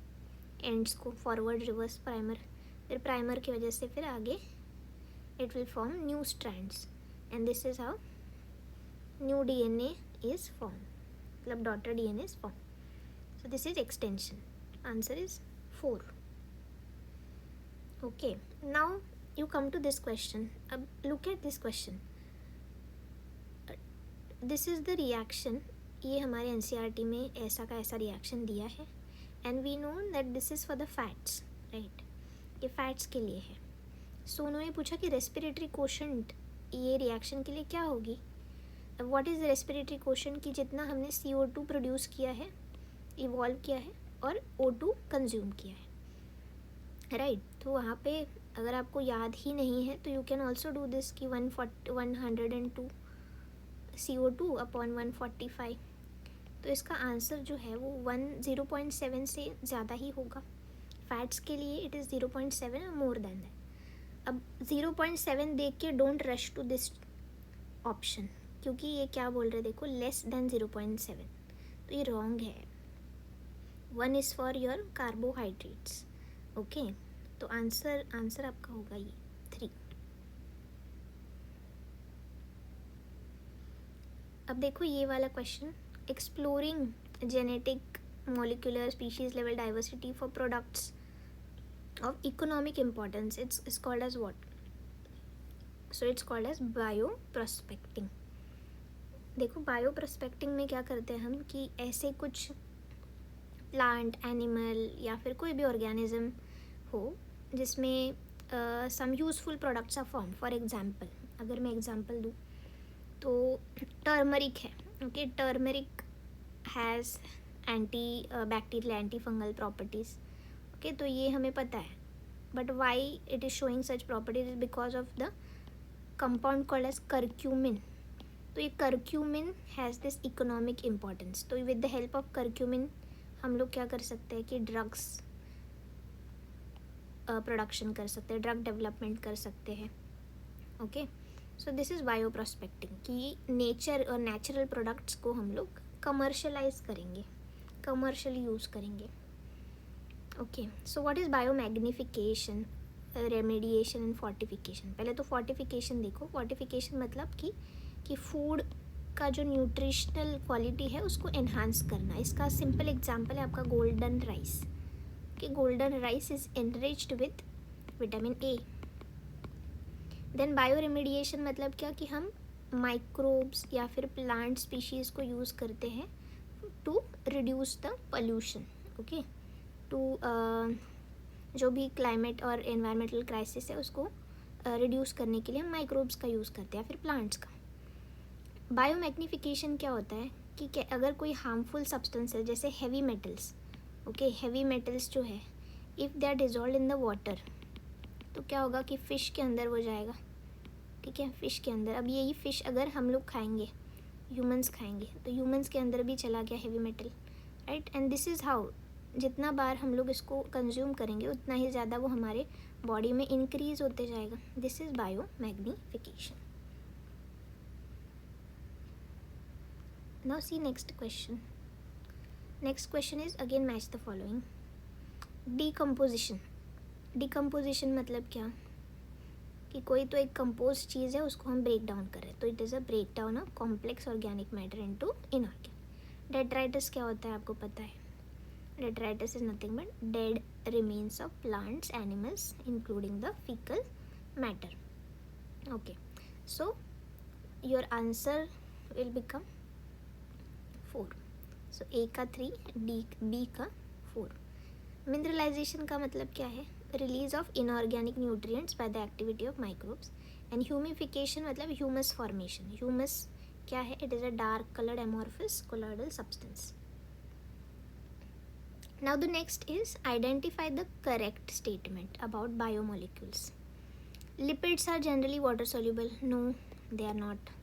एंड्स को, फॉरवर्ड रिवर्स प्राइमर. फिर प्राइमर की वजह से फिर आगे it will form new strands, and this is how new DNA is formed, मतलब daughter DNA is formed. So this is extension. Answer is 4. Okay. Now you come to this question. अब look at this question. This is the reaction. ये हमारे NCERT में ऐसा का ऐसा reaction दिया है, and we know that this is for the fats, right? ये fats के लिए है. So उन्होंने पूछा कि respiratory quotient ये रिएक्शन के लिए क्या होगी. व्हाट इज़ रेस्पिरेटरी क्वोशंट, कि जितना हमने CO2 प्रोड्यूस किया है, इवॉल्व किया है, और O2 कंज्यूम किया है. राइट. तो वहाँ पे अगर आपको याद ही नहीं है तो you can also do this कि 102 CO2 अपॉन 145. तो इसका आंसर जो है वो 0.7 से ज़्यादा ही होगा. फैट्स के लिए इट इज़ 0.7 और मोर देन दैट. अब 0.7 देख के don't rush to this option, क्योंकि ये क्या बोल रहे देखो, लेस देन 0.7, तो ये रॉन्ग है. 1 is for your carbohydrates. Okay. तो आंसर आपका होगा ये 3. अब देखो ये वाला question, exploring genetic molecular species level diversity for products of economic importance. It's called as what? So it's called as bioprospecting. देखो बायोप्रोस्पेक्टिंग में क्या करते हैं हम कि ऐसे कुछ प्लांट, एनिमल या फिर कोई भी ऑर्गेनिज्म हो जिसमें some useful products are form. For example, अगर मैं एग्जांपल दूँ तो टर्मरिक है. Okay, turmeric has anti bacterial, anti fungal properties. Okay, तो ये हमें पता है. But why it is showing such properties because of the compound called as curcumin. तो ये curcumin has this economic importance. तो with the help of curcumin हम लोग क्या कर सकते हैं कि ड्रग्स प्रोडक्शन कर सकते हैं, ड्रग डेवलपमेंट कर सकते हैं. ओके, सो दिस इज़ बायोप्रोस्पेक्टिंग कि नेचर और नेचुरल प्रोडक्ट्स को हम लोग कमर्शलाइज करेंगे, कमर्शियली यूज़ करेंगे. Okay, so what is biomagnification, remediation and fortification. पहले तो फोर्टिफिकेशन देखो. फोर्टिफिकेशन मतलब कि फूड का जो न्यूट्रिशनल क्वालिटी है उसको एनहांस करना. इसका सिंपल एग्जांपल है आपका गोल्डन राइस. कि golden rice is enriched with vitamin A. Then bioremediation मतलब क्या कि हम माइक्रोब्स या फिर प्लांट स्पीशीज़ को यूज़ करते हैं to reduce the pollution. Okay, to जो भी क्लाइमेट और एनवायरमेंटल क्राइसिस है उसको रिड्यूस करने के लिए हम माइक्रोब्स का यूज़ करते हैं या फिर प्लांट्स का. बायोमैग्निफिकेशन क्या होता है कि अगर कोई हार्मफुल सब्सटेंस है जैसे heavy metals. Okay, heavy metals जो है if they are dissolve in the water तो क्या होगा कि फ़िश के अंदर वो जाएगा. ठीक है, फ़िश के अंदर. अब यही फ़िश अगर हम लोग खाएंगे, ह्यूमंस खाएंगे, तो ह्यूमंस के अंदर भी चला गया heavy metal, right. And this is how, जितना बार हम लोग इसको कंज्यूम करेंगे उतना ही ज़्यादा वो हमारे बॉडी में इंक्रीज़ होते जाएगा. This is biomagnification. Now see next question. Next question is again match the following. Decomposition. Decomposition मतलब क्या कि कोई तो एक कंपोज चीज़ है उसको हम ब्रेक डाउन करें. तो it is a break down of complex organic matter into inorganic. Detritus क्या होता है आपको पता है. Detritus is nothing but dead remains of plants, animals including the faecal matter. Okay, so your answer will become 4. So A का 3, B का 4. Mineralisation का मतलब क्या है. Release of inorganic nutrients by the activity of microbes. And humification मतलब humus formation. Humus क्या है. It is a dark coloured amorphous colloidal substance. Now the next is identify the correct statement about biomolecules. Lipids are generally water soluble. No, they are not.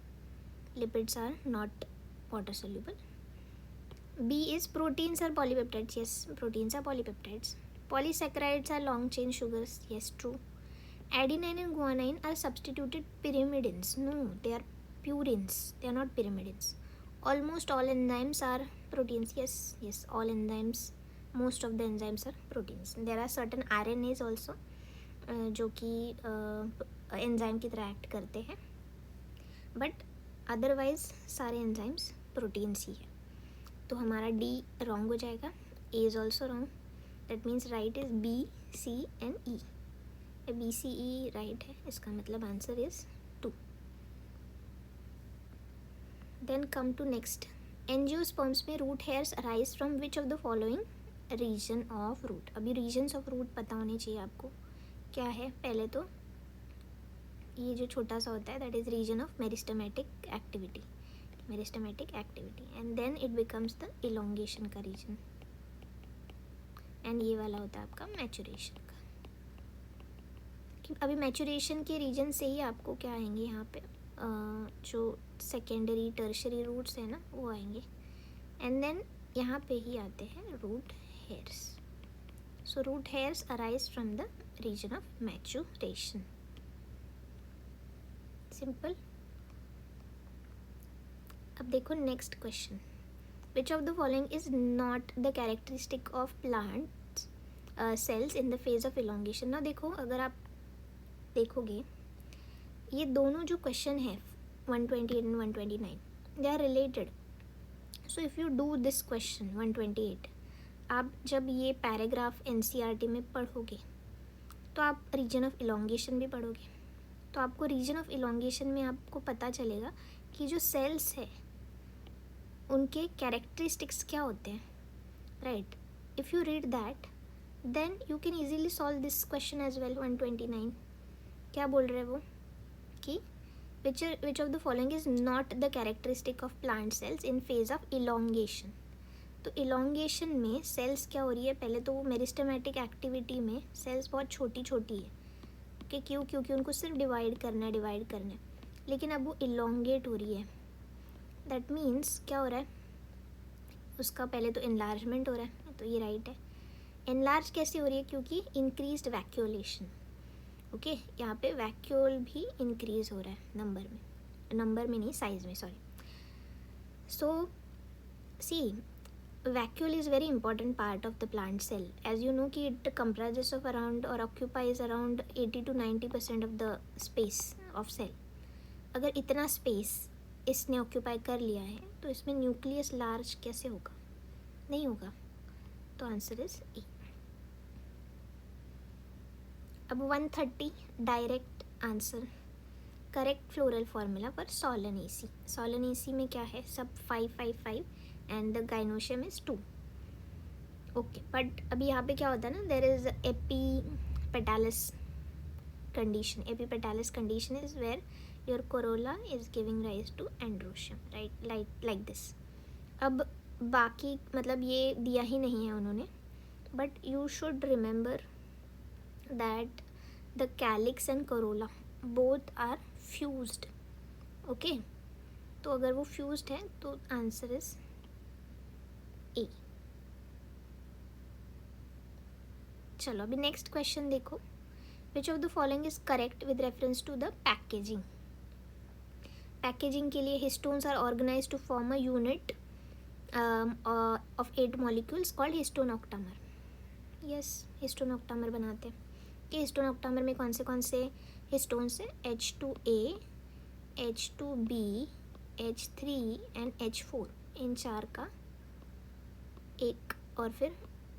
Lipids are not water soluble. B is proteins are polypeptides. Yes, proteins are polypeptides. Polysaccharides are long chain sugars. Yes, true. Adenine and guanine are substituted pyrimidines. No, they are purines. They are not pyrimidines. Almost all enzymes are proteins. Yes, all enzymes, most of the enzymes are proteins. There are certain RNAs also जो कि enzyme की तरह act करते हैं, but otherwise सारे enzymes proteins ही है. तो हमारा डी रॉन्ग हो जाएगा. A is also wrong. That means right is B, C and E. B, C, E right है. इसका मतलब answer is 2. Then come to next. Angiosperms में root hairs arise from which of the following region of root. अभी regions of root पता होने चाहिए आपको. क्या है. पहले तो ये जो छोटा सा होता है that is region of meristematic activity. And then it becomes the elongation का रीजन. एंड ये वाला होता है आपका मैचुरेशन का. अभी मैचुरेशन के रीजन से ही आपको क्या आएंगे यहाँ पे जो सेकेंडरी टर्शरी रूट्स है ना वो आएंगे. एंड देन यहाँ पे ही आते हैं root hairs. So root hairs arise from the region of maturation. Simple. अब देखो next question. Which of the following is not the characteristic of plant cells in the phase of elongation. ना देखो, अगर आप देखोगे ये दोनों जो क्वेश्चन है 128 and 129 they are related. So if you do this question 128 आप जब ये पैराग्राफ एनसीईआरटी में पढ़ोगे तो आप रीजन ऑफ इलोंगेशन भी पढ़ोगे, तो आपको रीजन ऑफ इलोंगेशन में आपको पता चलेगा कि जो सेल्स है उनके कैरेक्टरिस्टिक्स क्या होते हैं, right. If you read that then you can easily solve this question as well. 129 क्या बोल रहे हैं वो कि which of the following is not the characteristic of plant cells in phase of elongation. तो elongation में सेल्स क्या हो रही है, पहले तो वो मेरिस्टेमेटिक एक्टिविटी में सेल्स बहुत छोटी छोटी है कि क्योंकि उनको सिर्फ डिवाइड करना है, लेकिन अब वो इलोंगेट हो रही है. दैट मीन्स क्या हो रहा है, उसका पहले तो इनलार्जमेंट हो रहा है, तो ये राइट है. इनलार्ज कैसे हो रही है, क्योंकि इंक्रीज्ड वैक्यूलेशन. ओके, यहाँ पे वैक्यूल भी इंक्रीज हो रहा है नंबर में नहीं, साइज में, sorry. So see, vacuole is very important part of the plant cell. As you know कि इट कंप्राइजेस ऑफ अराउंड और occupies around 80 to 90% of the space of cell. अगर इतना स्पेस इसने ऑक्यूपाई कर लिया है तो इसमें न्यूक्लियस लार्ज कैसे होगा, नहीं होगा. तो आंसर इज ए. अब 130 direct answer. Correct floral formula for solanaceae. Solanaceae में क्या है, सब 5 and the gynoecium is 2. Okay, but अभी यहाँ पे क्या होता है ना, there is epipetalous condition. Epipetalous condition is where your corolla is giving rise to androecium, right, like this. अब बाकी मतलब ये दिया ही नहीं है उन्होंने, but you should remember that the calyx and corolla both are fused. okay, तो अगर वो fused है तो आंसर इज ए. चलो अभी नेक्स्ट क्वेश्चन देखो. Which of the following is correct with reference to the packaging. Packaging के लिए histones are organize to form a unit of 8 molecules called histone octamer. Yes, histone octamer बनाते हैं कि histone octamer में कौन से histones है, H2A, H2B, H3 and H4. इन 4 का एक और फिर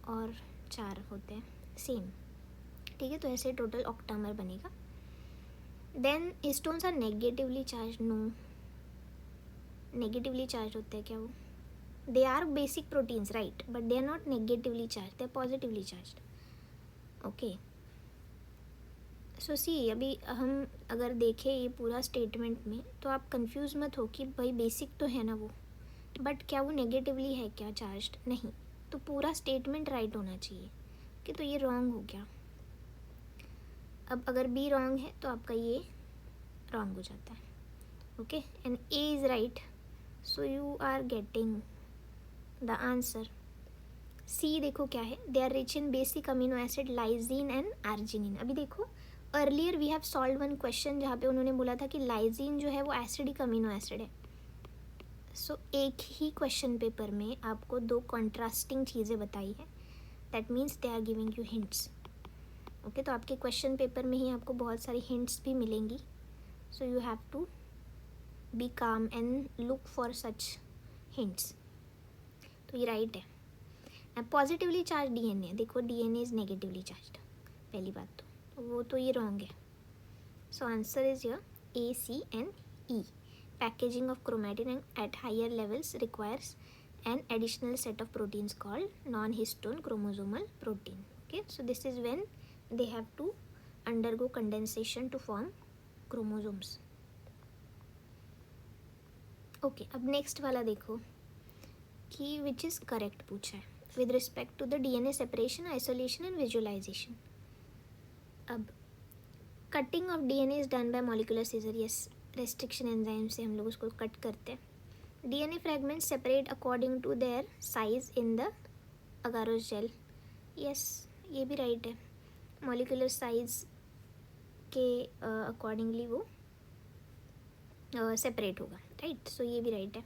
और 4 होते हैं सेम, ठीक है. तो ऐसे टोटल ऑक्टामर बनेगा. Then histones are negatively charge. No, negatively charge होते हैं क्या वो, they are basic proteins, right, but they are not negatively charge, they are positively charge. Okay, so C, अभी हम अगर देखें ये पूरा स्टेटमेंट में तो आप कंफ्यूज मत हो कि भाई बेसिक तो है ना वो, बट क्या वो नेगेटिवली है क्या चार्ज्ड, नहीं. तो पूरा स्टेटमेंट राइट होना चाहिए कि तो ये रॉन्ग हो गया. अब अगर बी रॉन्ग है तो आपका ये रॉन्ग हो जाता है. Okay, and A is right, so you are getting the answer. C देखो क्या है, they are rich in basic amino acid lysine and arginine. अभी देखो earlier we have solve one question जहाँ पे उन्होंने बोला था कि लाइजीन जो है वो एसिडिक अमीनो एसिड है. सो एक ही क्वेश्चन पेपर में आपको 2 कॉन्ट्रास्टिंग चीज़ें बताई है. That means they are giving you hints. Okay, तो आपके क्वेश्चन पेपर में ही आपको बहुत सारी हिंट्स भी मिलेंगी. So you have to be calm and look for such hints. तो ये राइट है. पॉजिटिवली चार्ज डीएनए, देखो डीएनए इज नेगेटिवली चार्ज, पहली बात तो वो तो ये रॉन्ग है. So answer is your A, C and E. Packaging of chromatin at higher levels requires an additional set of proteins called non-histone chromosomal protein. Okay, so this is when they have to undergo condensation to form chromosomes. Okay, अब next वाला देखो कि which is correct पूछा है with respect to the DNA separation, isolation and visualization. अब cutting of DNA is done by molecular scissor. Yes, restriction enzyme से हम लोग उसको कट करते हैं. DNA fragments separate according to their size in the agarose gel. Yes, ये भी right है. Molecular size के accordingly वो separate होगा, right? So ये भी right है.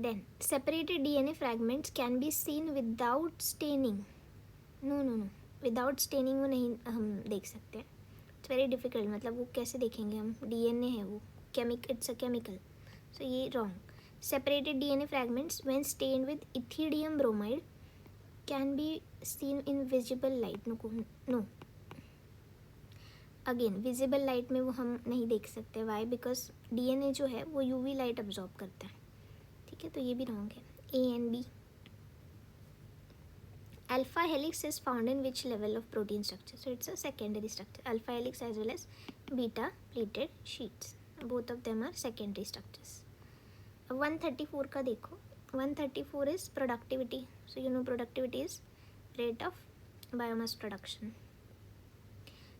Then separated DNA fragments can be seen without staining. No. Without staining वो नहीं हम देख सकते. It's very difficult. मतलब वो कैसे देखेंगे हम, DNA है वो, it's a chemical. So ये wrong. Separated DNA fragments when stained with ethidium bromide can be seen in visible light, no, again visible light में वो हम नहीं देख सकते. वाई? बिकॉज डीएनए जो है वो यूवी लाइट अब्जॉर्ब करता है. ठीक है, तो ये भी रॉन्ग है. A and B. Alpha helix is found in which level of protein structure? So it's a secondary structure. Alpha helix as well as beta pleated sheets. Both of them are secondary structures. 134 का देखो. 134 is productivity. So you know productivity is rate of biomass production.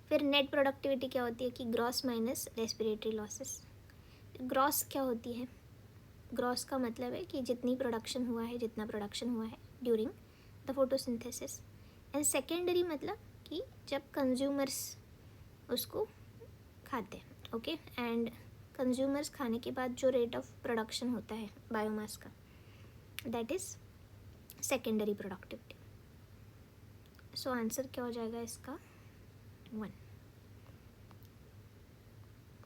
फिर net productivity क्या होती है कि gross minus respiratory losses. Gross क्या होती है? ग्रॉस का मतलब है कि जितना प्रोडक्शन हुआ है during the photosynthesis. And secondary मतलब कि जब कंज्यूमर्स उसको खाते हैं. ओके, एंड कंज्यूमर्स खाने के बाद जो रेट ऑफ प्रोडक्शन होता है बायोमास का, that is secondary productivity. So answer क्या हो जाएगा इसका? 1.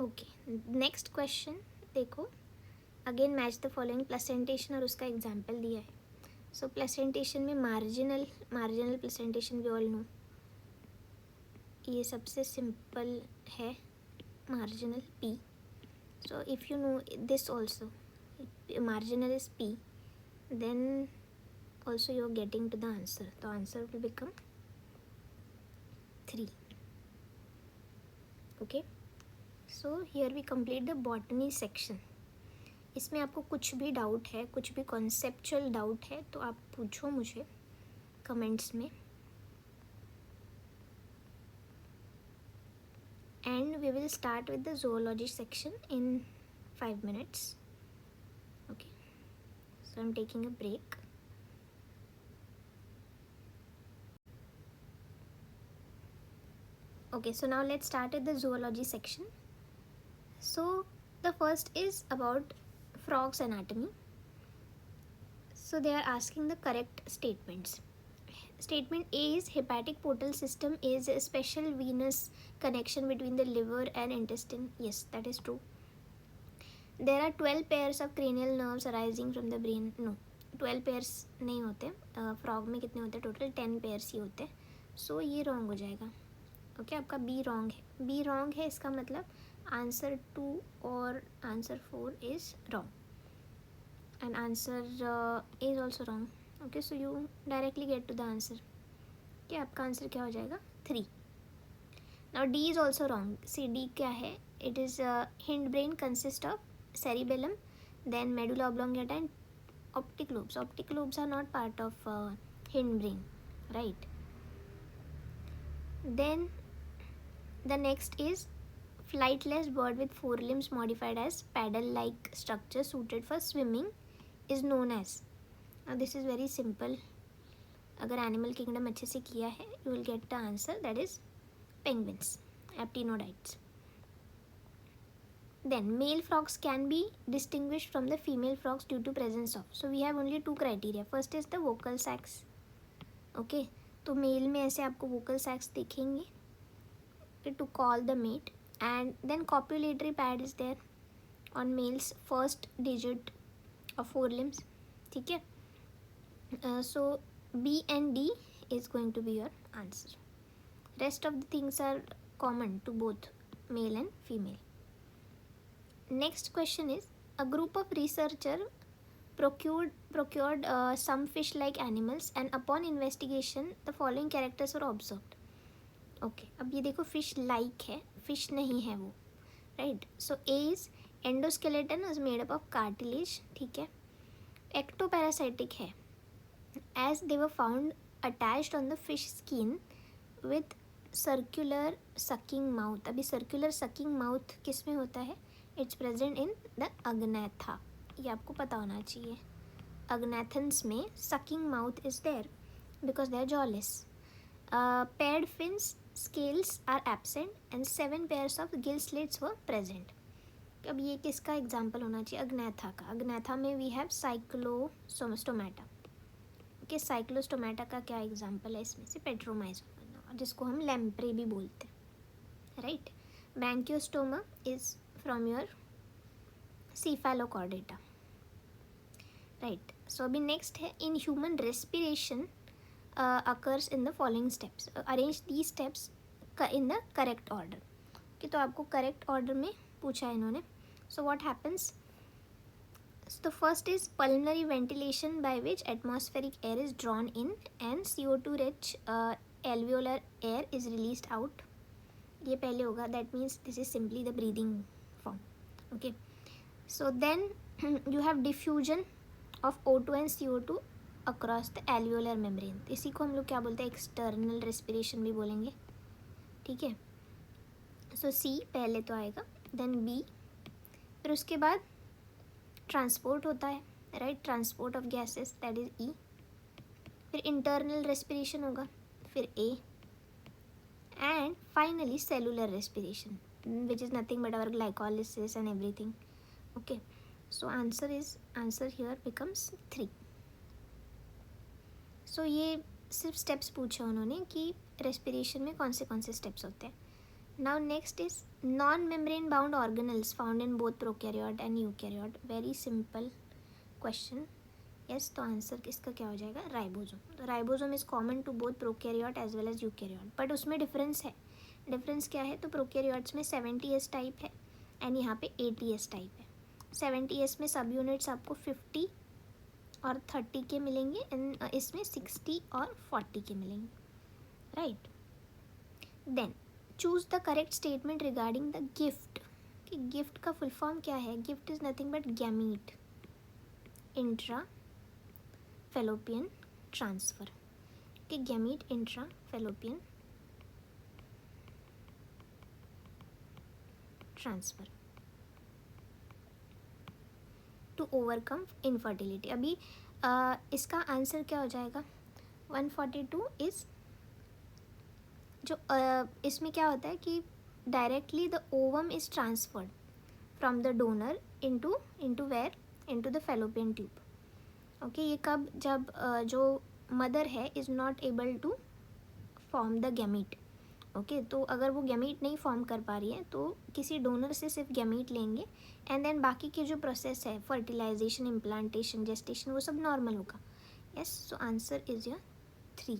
ओके, नेक्स्ट क्वेश्चन देखो. Again match the following. Placentation और उसका एग्जाम्पल दिया है. सो प्लेसेंटेशन में marginal placentation we all know, ये सबसे सिंपल है. Marginal P. So if you know this also, marginal is P, then also you are getting to the answer. The answer will become 3. Okay, so here we complete the botany section. इसमें आपको कुछ भी doubt है, कुछ भी conceptual doubt है तो आप पूछो मुझे कमेंट्स में. And we will start with the zoology section in 5 minutes. Okay, so I'm taking a break. Okay, so now let's start with the zoology section. So the first is about frog's anatomy. So they are asking the correct statements. Statement A is hepatic portal system is a special venous connection between the liver and intestine. Yes, that is true. There are 12 pairs of cranial nerves arising from the brain. No, 12 pairs नहीं होते. Frog में कितने होते हैं total? 10 pairs ही होते हैं. सो ये wrong हो जाएगा. ओके, आपका बी रॉन्ग है. बी रॉन्ग है, इसका मतलब आंसर 2 और answer 4 is wrong and answer is also wrong. Okay, so you directly get to the answer. कि आपका आंसर क्या हो जाएगा? 3. Now D is also wrong. C D क्या है? It is hind brain consist of cerebellum, then medulla oblongata and optic lobes. Optic lobes are not part of hind brain, right? Then the next is flightless bird with 4 limbs modified as paddle-like structure suited for swimming is known as. Now this is very simple. अगर animal kingdom अच्छे से किया है you will get the answer, that is penguins, aptenoids. Then male frogs can be distinguished from the female frogs due to presence of. So we have only 2 criteria. First is the vocal sacs. Okay, तो mail में ऐसे आपको vocal sacs दिखेंगे to call the mate, and then copulatory pad is there on males first digit of 4 limbs. ठीक है, so B and D is going to be your answer. Rest of the things are common to both male and female. Next question is, a group of researcher procured some fish-like animals and upon investigation the following characters were observed. Okay, अब ये देखो fish-like है, fish नहीं है वो, right? So A is endoskeleton is made up of cartilage. ठीक है. Ectoparasitic है, as they were found attached on the fish skin with circular sucking mouth. अभी circular sucking mouth किस में होता है? It's present in the agnatha. ये आपको पता होना चाहिए. अग्नेथन्स में sucking mouth is there because they are jawless. Paired fins scales are absent and 7 pairs of gill slits were present. अब ये किसका एग्जाम्पल होना चाहिए? अग्नेथा का. अग्नेथा में we have Cyclostomata. Okay, Cyclostomata का क्या एग्जाम्पल है? इसमें से पेट्रोमाइजोन, जिसको हम लैम्प्रे भी बोलते हैं, right? Branchiostoma is from your cephalochordata, right? So अभी next है, in human respiration occurs in the following steps. Arrange these steps in the correct order. Okay, तो आपको correct order में पूछा है इन्होंने. So what happens? So the first is pulmonary ventilation, by which atmospheric air is drawn in and CO2 rich alveolar air is released out. ये पहले होगा. That means this is simply the breathing form. Okay. So then you have diffusion of O2 and CO2 across the alveolar membrane. इसी को हम लोग क्या बोलते हैं, एक्सटर्नल रेस्पिरेशन भी बोलेंगे. ठीक है. सो सी पहले तो आएगा, देन बी, फिर उसके बाद ट्रांसपोर्ट होता है, right, transport of gases, that is E. फिर इंटरनल रेस्पिरेशन होगा, फिर A, and finally cellular respiration, which is nothing but our glycolysis and everything. Okay. So answer here becomes 3. So ये सिर्फ स्टेप्स पूछा उन्होंने कि रेस्पिरेशन में कौन से स्टेप्स होते हैं. Now next is non membrane bound organelles found in both prokaryote and eukaryote. Very simple question. Yes, तो आंसर इसका क्या हो जाएगा, राइबोसोम. तो ribosome is common to both prokaryote as well as eukaryote, but उसमें difference है. Difference क्या है, तो प्रोकैरियोट्स में 70S टाइप है एंड यहाँ पे 80S टाइप है. 70S में सब यूनिट्स आपको 50 और 30 के मिलेंगे एंड इसमें 60 और 40 के मिलेंगे, right. Then choose the correct statement regarding the GIFT. कि गिफ्ट का फुल फॉर्म क्या है. GIFT is nothing but gamete intra fallopian transfer. कि gamete intra fallopian transfer to overcome infertility. अभी इसका आंसर क्या हो जाएगा, 142 इज जो इसमें क्या होता है कि directly the ovum is transferred from the donor into where, into the fallopian tube. Okay. ये कब, जब जो मदर है is not able to form the gamete. Okay. तो अगर वो गैमीट नहीं फॉर्म कर पा रही है तो किसी डोनर से सिर्फ गैमीट लेंगे एंड देन बाकी के जो प्रोसेस है, फर्टिलाइजेशन, इम्प्लांटेशन, जेस्टेशन, वो सब नॉर्मल होगा. Yes, so answer is your 3.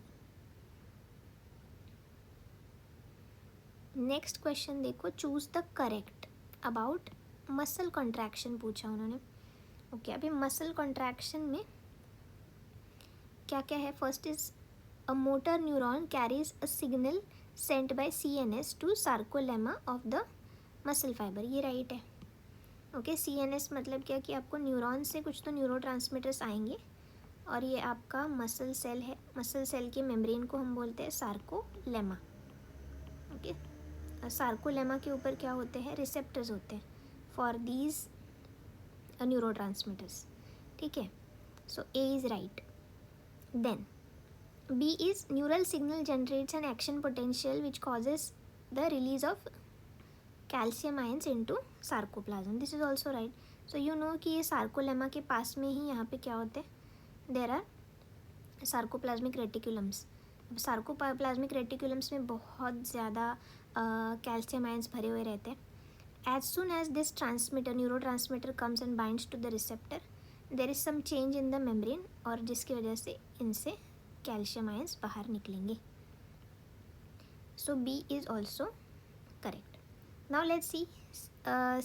Next question देखो, choose the correct about muscle contraction पूछा उन्होंने. ओके. अभी मसल कॉन्ट्रैक्शन में क्या क्या है. First is a motor neuron carries a signal sent by CNS to sarcolemma of the muscle fibre. ये right है. ओके. CNS मतलब क्या कि आपको न्यूरॉन से कुछ तो न्यूरोट्रांसमीटर्स आएंगे और ये आपका मसल सेल है. मसल सेल के मेम्ब्रेन को हम बोलते हैं सार्कोलेमा. ओके. सार्कोलेमा के ऊपर क्या होते हैं, रिसेप्टर्स होते हैं फॉर दीज न्यूरोट्रांसमीटर्स. ठीक है. So A is right. Then B is neural signal generates an action potential which causes the release of calcium ions into sarcoplasm. This is also right. So you know कि ये sarcolemma के पास में ही यहाँ पे क्या होते हैं, there are sarcoplasmic reticulums. sarcoplasmic reticulums में बहुत ज़्यादा calcium ions भरे हुए रहते हैं. As soon as this transmitter, neurotransmitter comes and binds to the receptor, there is some change in the membrane और जिसकी वजह से इनसे कैल्शियम आयंस बाहर निकलेंगे. So B is also correct. Now let's see.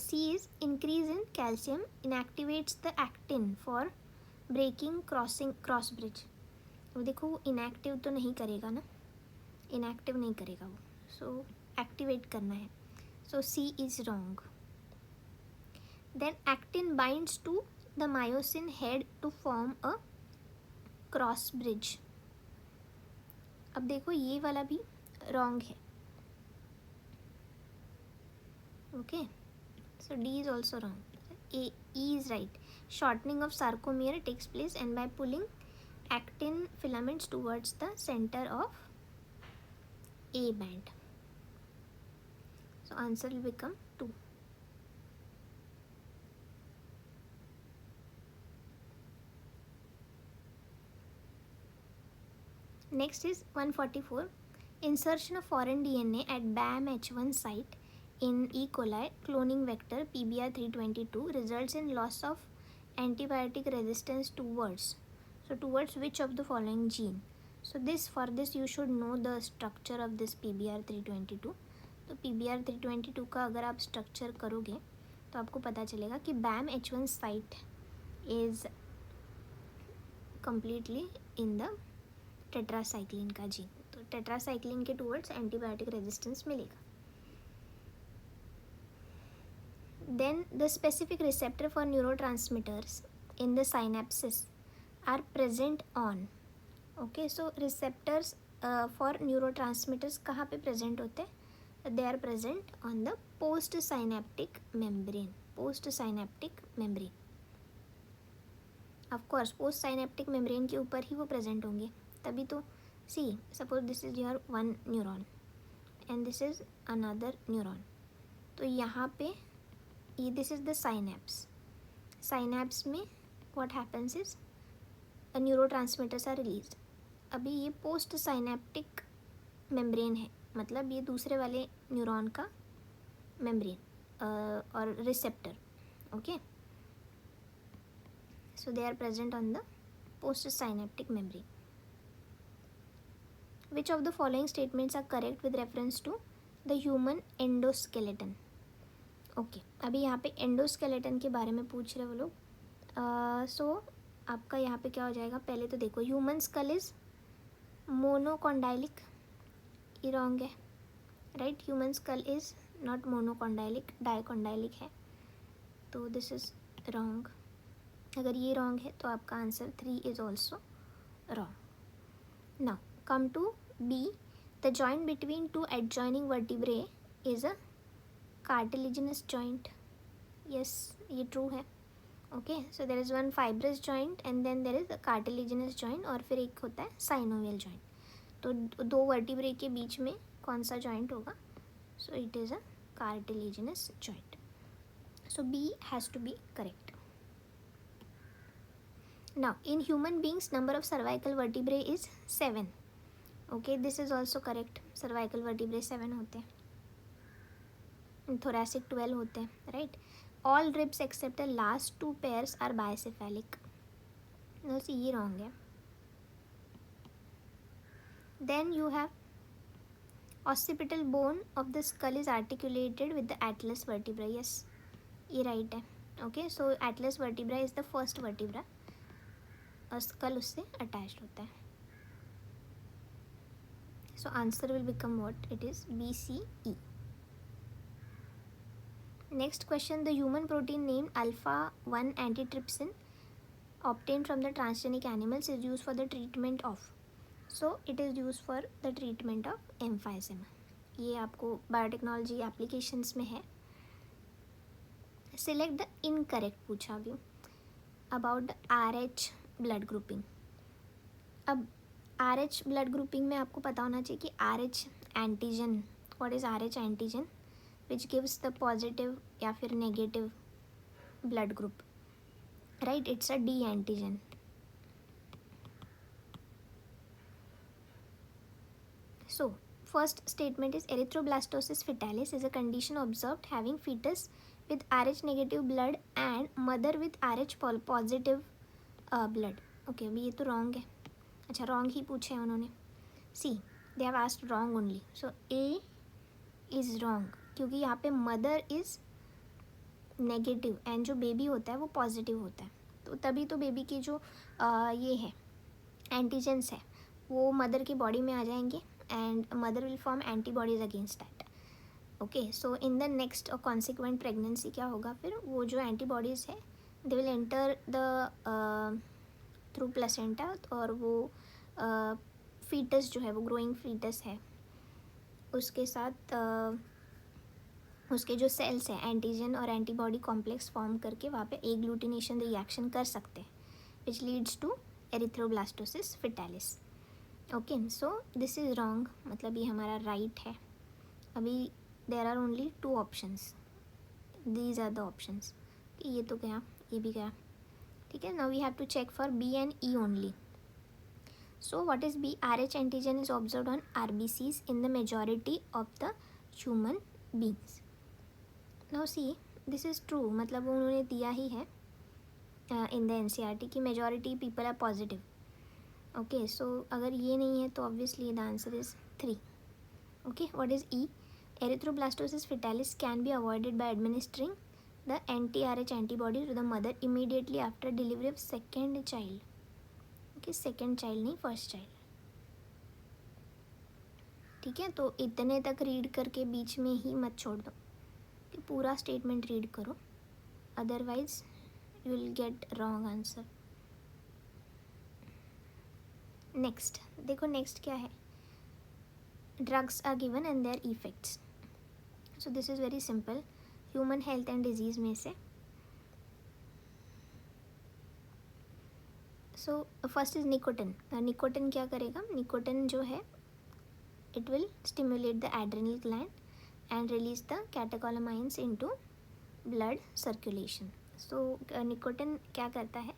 C is increase in calcium inactivates the actin for breaking cross bridge. वो देखो, वो इनएक्टिव तो नहीं करेगा ना, इनएक्टिव नहीं करेगा वो, सो एक्टिवेट करना है. So C is wrong. Then actin binds to the myosin head to form a cross bridge. अब देखो ये वाला भी रॉन्ग है. Okay. So D is also wrong. E is right. Shortening of sarcomere takes place and by pulling actin filaments towards the centre of A band. So answer will become 2. Next is 144. Insertion of foreign DNA at BAM-H1 site in E. coli cloning vector PBR322 results in loss of antibiotic resistance towards. So towards which of the following gene? So this for this you should know the structure of this PBr322. तो PBr322 का अगर आप structure करोगे तो आपको पता चलेगा कि BAMH1 site is completely in the tetracycline का जीन. तो टेट्रासाइक्लिन के टूवर्ड्स एंटीबायोटिक रेजिस्टेंस मिलेगा. Then the specific receptor for neurotransmitters in the synapsis are present on. Okay, so receptors for neurotransmitters कहाँ पे प्रेजेंट होते हैं? They are present on the post synaptic membrane. Post synaptic membrane, of course post synaptic membrane के ऊपर ही वो present होंगे, तभी तो. See suppose this is your one neuron and this is another neuron. तो यहाँ पे ये this is the synapse. Synapse में what happens is neurotransmitters are released. अभी ये पोस्ट साइनेप्टिक मेम्ब्रेन है, मतलब ये दूसरे वाले न्यूरॉन का मेम्ब्रेन और receptor. Okay, so they are present on the postsynaptic membrane. Which of the following statements are correct with reference to the human endoskeleton? Okay, अभी यहाँ पे एंडोस्केलेटन के बारे में पूछ रहे वो लोग. सो आपका यहाँ पे क्या हो जाएगा? पहले तो देखो, ह्यूमन स्कल इज मोनोकॉन्डाइलिक, ये रॉन्ग है, right. Human skull is not monocondylic, dicondylic है, तो दिस इज रॉन्ग. अगर ये रॉन्ग है तो आपका answer 3 is also wrong. Now come to B. The joint between two adjoining vertebrae is a cartilaginous joint. Yes, ये true है. Okay, so there is one fibrous joint and then there is a cartilaginous joint, और फिर एक होता है synovial joint. तो दो vertebrae के बीच में कौन सा जॉइंट होगा? So it is a cartilaginous joint. So B has to be correct. Now in human beings number of cervical vertebrae is 7. Okay, this is also correct. cervical vertebrae 7 होते हैं, thoracic 12 होते हैं, right. all ribs except the last 2 pairs are bicephalic. No, see, ये wrong है. then you have occipital bone of the skull is articulated with the atlas vertebra. yes, ये right है. okay, so atlas vertebra is the first vertebra और school उससे attached होता है. So answer will become what? It is BCE. Next question. The human protein name alpha-1 antitrypsin obtained from the transgenic animals is used for the treatment of. so it is used for the treatment of emphysema. ये आपको biotechnology applications में है. Select the incorrect पूछा अभी about the RH blood grouping. अब RH blood grouping में आपको पता होना चाहिए कि RH antigen, what is RH antigen which gives the positive या फिर negative blood group, right. It's a D antigen. So first statement is erythroblastosis fetalis is a condition observed having fetus with RH negative blood and mother with RH positive blood. Okay, अभी ये तो wrong है. अच्छा, wrong ही पूछे हैं उन्होंने. C, they have asked wrong only. So A is wrong क्योंकि यहाँ पे मदर इज़ नेगेटिव एंड जो बेबी होता है वो पॉजिटिव होता है. तो तभी तो बेबी की जो ये है एंटीजेंस है वो मदर की बॉडी में आ जाएंगे and mother will form antibodies against that. Okay, so in the next और कॉन्सिक्वेंट प्रेगनेंसी क्या होगा? फिर वो जो एंटीबॉडीज़ है they will enter the through placenta और वो फीटस जो है वो ग्रोइंग फीटस है उसके साथ उसके जो सेल्स हैं एंटीजन और एंटीबॉडी कॉम्प्लेक्स फॉर्म करके वहाँ पे एग्लूटिनेशन रिएक्शन कर सकते हैं which leads to erythroblastosis fetalis. Okay, so this is wrong, मतलब ये हमारा राइट है. अभी there are only 2 options, these are the options. ये तो गया, ये भी गया, ठीक है. Now we have to check for B and E only. So what is B? RH antigen is observed on RBCs in the majority of the human beings. Now see, this is true, मतलब उन्होंने दिया ही है in the NCERT की majority people are positive. Okay, so अगर ये नहीं है तो obviously the answer is 3. Okay, what is E? Erythroblastosis fetalis can be avoided by administering the anti-RH antibody to the mother immediately after delivery of second child. Okay, second child नहीं, first child. ठीक है, तो इतने तक read करके बीच में ही मत छोड़ दो कि पूरा स्टेटमेंट रीड करो, otherwise you will get wrong answer. Next देखो, नेक्स्ट क्या है? Drugs are given and their effects. So this is very simple. Human health and disease में से so first is nicotine. Nicotine क्या करेगा? निकोटिन जो है it will stimulate the adrenal gland and release the catecholamines into blood circulation. So nicotine क्या करता है?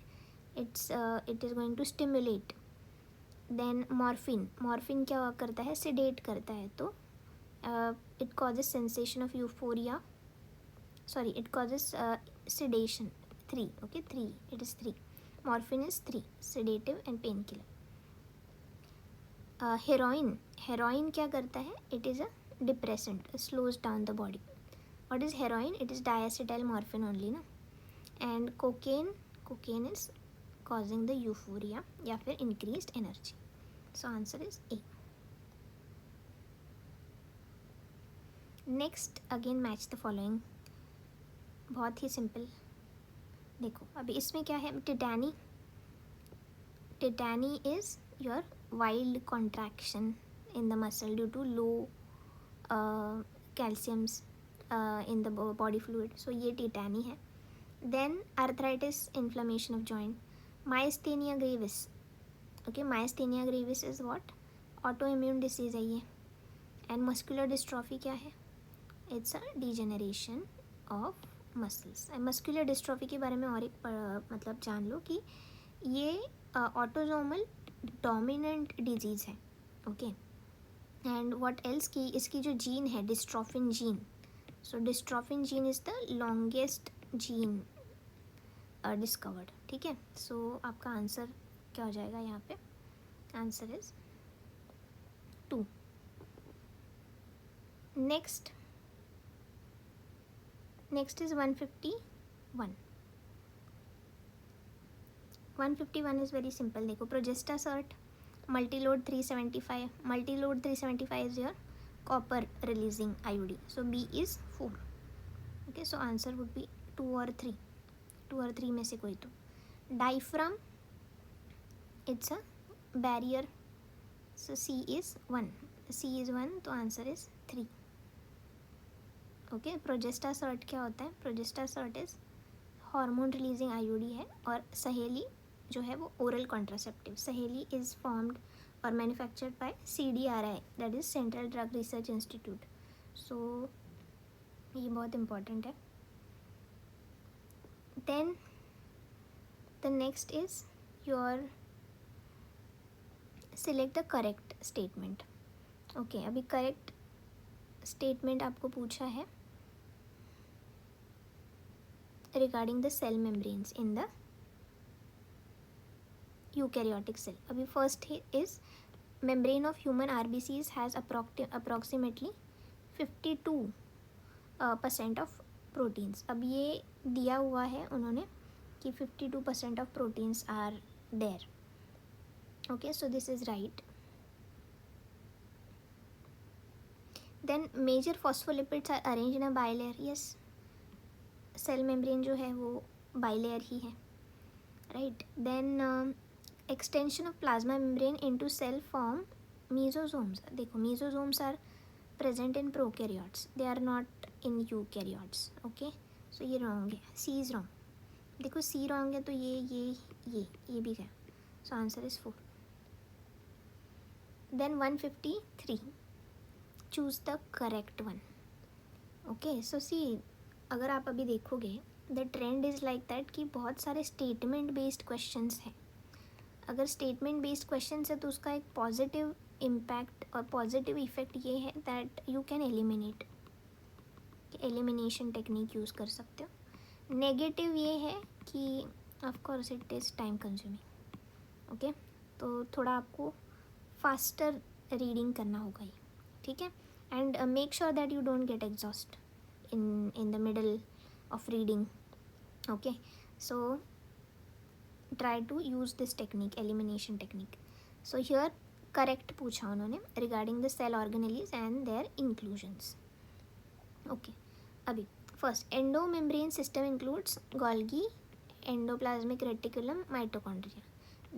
It is going to stimulate. Then morphine क्या करता है? sedate करता है. तो it causes sensation of euphoria. Sorry, it causes sedation. 3. Okay, 3. It is 3. Morphine is 3. Sedative and painkiller. Heroin क्या करता है? It is a depressant, slows down the body. What is heroin? It is diacetyl morphine only ना. And cocaine is causing the euphoria या फिर increased energy. So answer is A. Next again match the following. बहुत ही सिंपल. देखो अभी इसमें क्या है? Tetany is your wild contraction in the muscle due to low calciums in the body fluid. So ये टिटैनी है. Then arthritis, inflammation of joint. Myasthenia gravis. Okay, myasthenia gravis is what? Autoimmune disease है ये. And muscular dystrophy क्या है? It's a degeneration of muscles. and muscular dystrophy के बारे में और एक मतलब जान लो कि ये ऑटोजोमल डोमिनेंट डिजीज़ है. ओके, एंड व्हाट एल्स की इसकी जो जीन है dystrophin gene. So dystrophin gene is the longest gene discovered. ठीक है, सो आपका आंसर क्या हो जाएगा यहाँ पे? Answer is 2. Next is 151. 151 is very simple. देखो, progestasert multiload 375. Multiload 375 is your copper releasing IUD. So B is 4. Okay, so answer would be 2 और 3. 2 और 3 में से कोई तो. Diaphragm it's a barrier. So C is 1. तो आंसर इज़ 3. ओके, प्रोजेस्टासर्ट क्या होता है? Progestasert is hormone releasing IUD है. और सहेली जो है वो oral contraceptive. Saheli is formed और manufactured by CDRI, that is central drug research institute. सो ये बहुत इम्पॉर्टेंट है. Then the next is your select the correct statement. Okay, अभी करेक्ट स्टेटमेंट आपको पूछा है regarding the cell membranes in the eukaryotic cell. अभी first is membrane of human RBCs has approximately 52% of proteins. अब ये दिया हुआ है उन्होंने कि 52% of proteins are there. Okay, so this is right. Then major phospholipids are arranged in a bilayer. Yes, cell membrane जो है वो बाइलेयर ही है. Right. Then extension of plasma membrane into cell form mesosomes. देखो, mesosomes are present in prokaryotes, they are not in eukaryotes. Okay, so ये wrong है. C is wrong. देखो, C wrong है तो ये भी गया. So answer is 4. Then 153. Choose the correct one. Okay, so see अगर आप अभी देखोगे the trend is like that कि बहुत सारे स्टेटमेंट बेस्ड क्वेश्चंस हैं. अगर स्टेटमेंट बेस्ड क्वेश्चंस है तो उसका एक पॉजिटिव इम्पैक्ट और पॉजिटिव इफेक्ट ये है that you can eliminate. Elimination technique use कर सकते हो. नेगेटिव ये है कि of course it is time consuming. Okay, तो थोड़ा आपको फास्टर रीडिंग करना होगा ये, ठीक है. And make sure that you don't get exhaust in the middle of reading. Okay, so try to use this technique, elimination technique. So here correct पूछा उन्होंने regarding the cell organelles and their inclusions. Okay, अभी first endomembrane system includes Golgi, endoplasmic reticulum, mitochondria.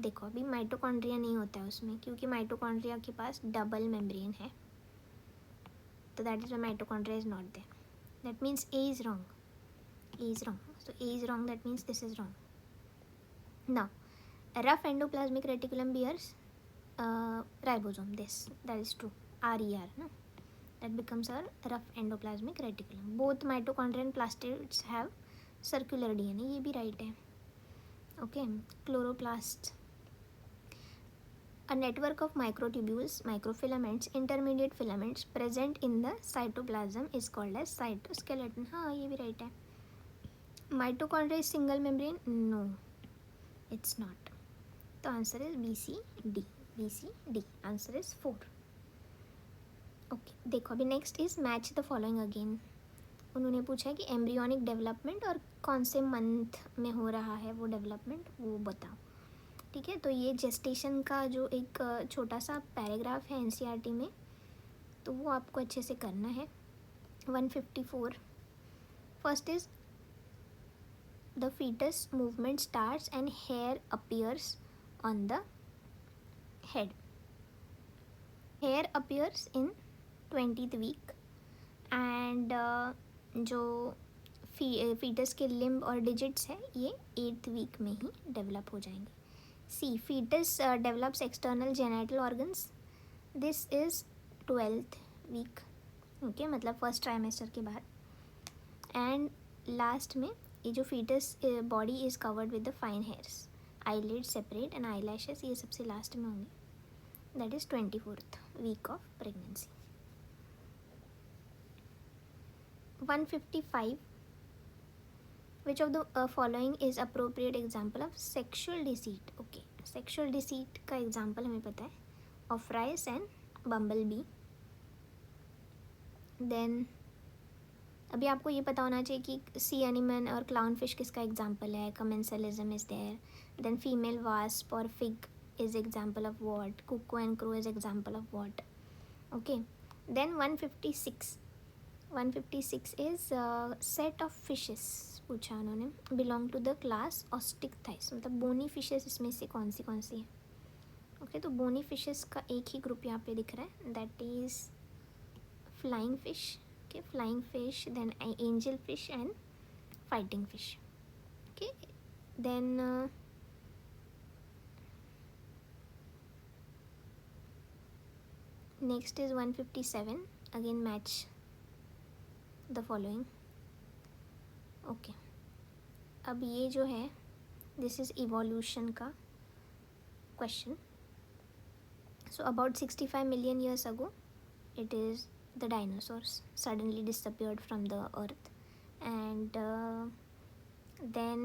देखो अभी mitochondria नहीं होता है उसमें, क्योंकि माइटोकॉन्ड्रिया के पास डबल मेम्ब्रेन है, तो that is why mitochondria is not there. That means A is wrong. A is wrong. So A is wrong, that means this is wrong. Now, a rough endoplasmic reticulum bears ribosome. That is true. RER, no? That becomes our rough endoplasmic reticulum. Both mitochondria and plastids have circular DNA. ये भी right है. Okay, chloroplasts. A network of microtubules, microfilaments, intermediate filaments present in the cytoplasm is called as cytoskeleton. हाँ, ये भी right है. Mitochondria is single membrane? No, it's not. The answer is BCD. BCD. Answer is 4. Okay, देखो अभी next is match the following again. उन्होंने पूछा है कि एम्ब्रियोनिक डेवलपमेंट और कौन से मंथ में हो रहा है वो डेवलपमेंट, वो बताओ. ठीक है, तो ये जेस्टेशन का जो एक छोटा सा पैराग्राफ है एनसीईआरटी में, तो वो आपको अच्छे से करना है. 154. First is the fetus movement starts and hair appears on the head. Hair appears in 20th week and जो fetus के limb और digits है ये 8th week में ही develop हो जाएंगे. See, fetus develops external genital organs. This is 12th week. Okay, मतलब first trimester के बाद. And last में ये जो fetus body is covered with the fine hairs, eyelid separate and eye lashes ये सबसे लास्ट में होंगे. That is 24th week of pregnancy. 155. Which of the following is appropriate example of sexual deceit. Okay, sexual deceit का example हमें पता है, Ophrys and bumble bee. Then अभी आपको ये पता होना चाहिए कि सी एनिमन और क्लाउन फिश किसका एग्जाम्पल है. Commensalism is there. Then female wasp और fig is example of what. Cuckoo and crow is example of what. Okay, then 156. 156 is set of fishes पूछा उन्होंने, belong to the class Osteichthyes. मतलब bony fishes इसमें से कौन सी है. Okay, तो bony fishes का एक ही ग्रुप यहाँ पे दिख रहा है, that is flying fish. Okay, flying fish, then angel fish and fighting fish. Okay, then next is 157. Again match the following. Okay, अब ये जो है this is evolution का question. So about 65 million years ago it is the dinosaurs suddenly disappeared from the earth, and then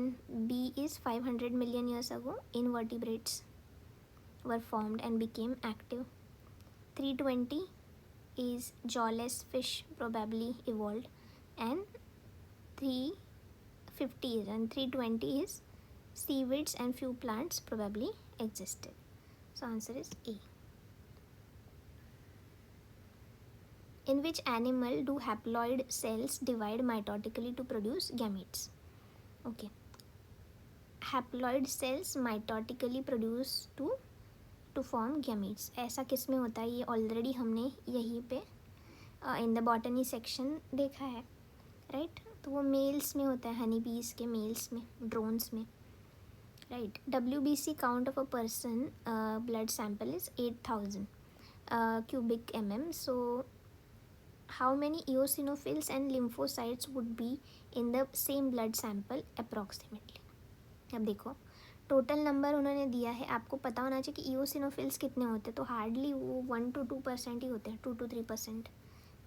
B is 500 million years ago invertebrates were formed and became active. 320 is jawless fish probably evolved, and 350 is, and 320 is seaweeds and few plants probably existed. So answer is A. In which animal do haploid cells divide mitotically to produce gametes? Okay, haploid cells mitotically produce to form gametes. ऐसा किस में होता है, ये already हमने यहीं पे इन the botany section देखा है, राइट. तो वो मेल्स में होता है, हनी बीज के मेल्स में, ड्रोन्स में, right. WBC count of a person blood sample is 8000 cubic mm. So how many eosinophils and lymphocytes would be in the same blood sample approximately? अब देखो टोटल नंबर उन्होंने दिया है, आपको पता होना चाहिए कि eosinophils कितने होते हैं. तो हार्डली वो 1 to 2% ही होते हैं, 2 to 3%.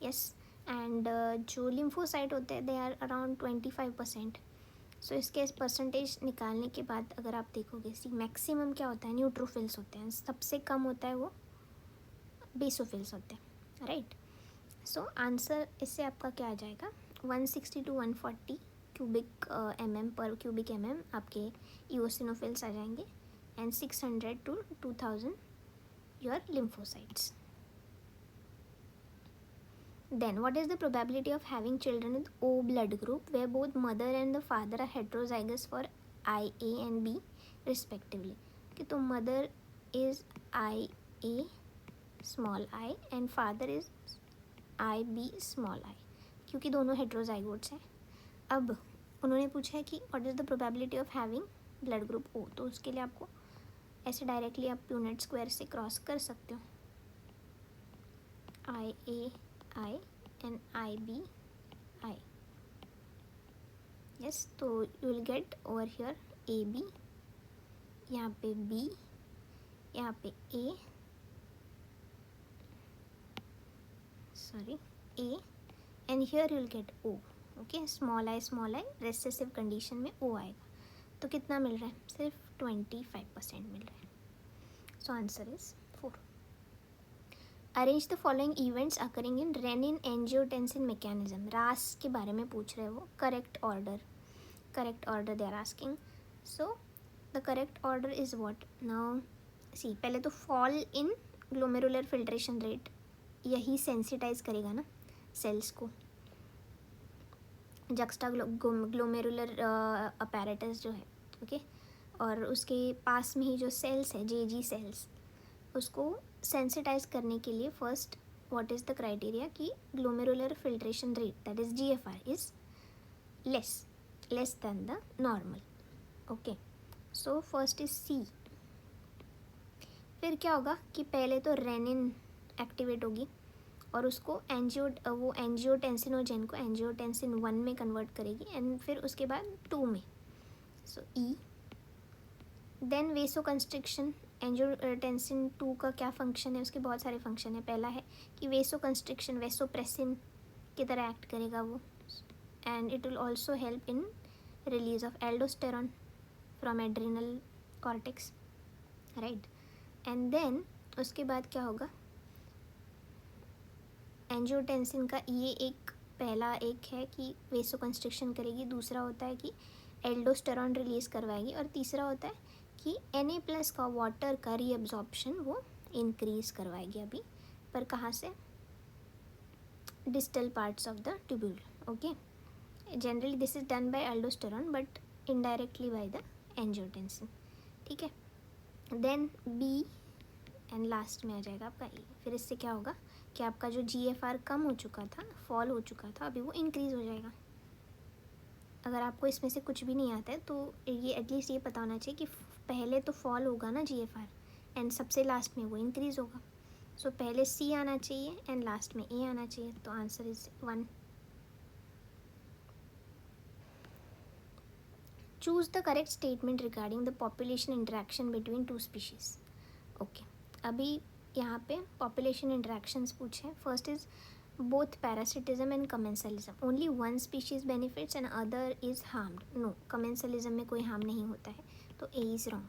यस, एंड जो lymphocyte होते हैं दे आर अराउंड 25%. सो इसके परसेंटेज निकालने के बाद अगर आप देखोगे, सी मैक्सिमम क्या होता है, न्यूट्रोफिल्स होते हैं, सबसे कम होता है वो बेसोफिल्स होते हैं, राइट। सो आंसर इससे आपका क्या आ जाएगा, 160 to 140 क्यूबिक mm पर क्यूबिक mm आपके इओसिनोफिल्स आ जाएंगे, and 600 to 2000 your lymphocytes. Then, what is the probability of having children with O blood group where both mother and the father are heterozygous for IA and B respectively? Okay, तो mother is IA small I and father is IB small I, क्योंकि दोनों heterozygotes हैं। अब उन्होंने पूछा है कि what is the probability of having blood group O, तो उसके लिए आपको ऐसे डायरेक्टली आप यूनिट स्क्वायर से क्रॉस कर सकते हो, IA I and IB I, yes, तो you will get over here AB, यहाँ पे B, यहाँ पे A, sorry A, and here you will get O, okay, small I recessive condition में O आएगा, तो कितना मिल रहा है, सिर्फ 25% मिल रहा है। So answer is 4। Arrange the following events occurring in renin angiotensin mechanism, RAAS के बारे में पूछ रहे हैं वो, correct order they are asking. So the correct order is what, now see, पहले तो fall in glomerular filtration rate, यही सेंसिटाइज करेगा ना सेल्स को, जक्स्टा ग्लोमेरुलर अपैरेटस जो है, ओके, और उसके पास में ही जो सेल्स है जेजी सेल्स, उसको सेंसिटाइज करने के लिए first what is the criteria कि glomerular filtration rate that is GFR is less than the normal, okay. So first is C। फिर क्या होगा कि पहले तो रेनिन एक्टिवेट होगी और उसको वो एंजियोटेंसिनोजेन को एंजियोटेंसिन 1 में कन्वर्ट करेगी, एंड फिर उसके बाद 2 में, सो E। देन वेसो कंस्ट्रिक्शन, एंजियोटेंसिन 2 का क्या फंक्शन है, उसके बहुत सारे फंक्शन है। पहला है कि वेसो कंस्ट्रिक्शन, वेसोप्रेसिन की तरह एक्ट करेगा वो, and it will also help in release of aldosterone from adrenal cortex, right. And then उसके बाद क्या होगा, एंजियोटेंसिन का ये एक पहला एक है कि वेसो कंस्ट्रिक्शन करेगी, दूसरा होता है कि एल्डोस्टेरॉन रिलीज़ करवाएगी, और तीसरा होता है कि Na+ का वाटर का रीअब्जॉर्प्शन वो इंक्रीज करवाएगी। अभी पर कहाँ से, distal parts of the tubule, okay. Generally this is done by aldosterone but indirectly by the angiotensin, ठीक है। देन B एंड लास्ट में आ जाएगा आपका E। फिर इससे क्या होगा कि आपका जो GFR कम हो चुका था, फॉल हो चुका था, अभी वो इंक्रीज़ हो जाएगा। अगर आपको इसमें से कुछ भी नहीं आता है तो ये एटलीस्ट ये पता होना चाहिए कि पहले तो फॉल होगा ना GFR, एंड सबसे लास्ट में वो इंक्रीज़ होगा। सो पहले C आना चाहिए एंड लास्ट में A आना चाहिए, तो answer is 1। Choose the correct statement regarding the population interaction between 2 species, okay. अभी यहाँ पे पॉपुलेशन इंटरेक्शंस पूछे, first is both parasitism and commensalism, only one species benefits and other is harmed, no, commensalism में कोई harm नहीं होता है, तो A is wrong,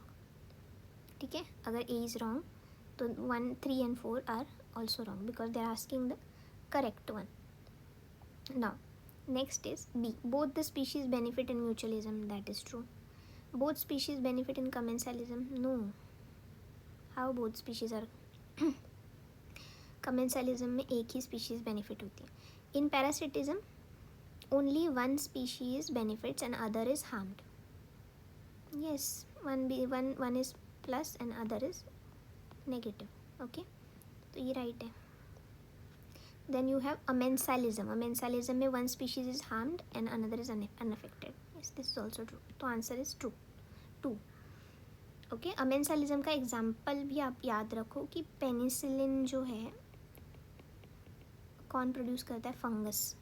ठीक है। अगर A is wrong तो 1, 3 and 4 are also wrong because they are asking the correct one. Now next is B, both the species benefit in mutualism, that is true. Both species benefit in commensalism, no, how both species are commensalism में एक ही species benefit होती है। In parasitism only one species benefits and other is harmed, yes, one is plus and other is negative, okay, तो ये right है। Then you have amensalism में one species is harmed and another is unaffected, yes, this is also true, तो answer is true 2, okay. Amensalism का example भी आप याद रखो कि पेनिसिलिन जो है कौन प्रोड्यूस करता है, फंगस,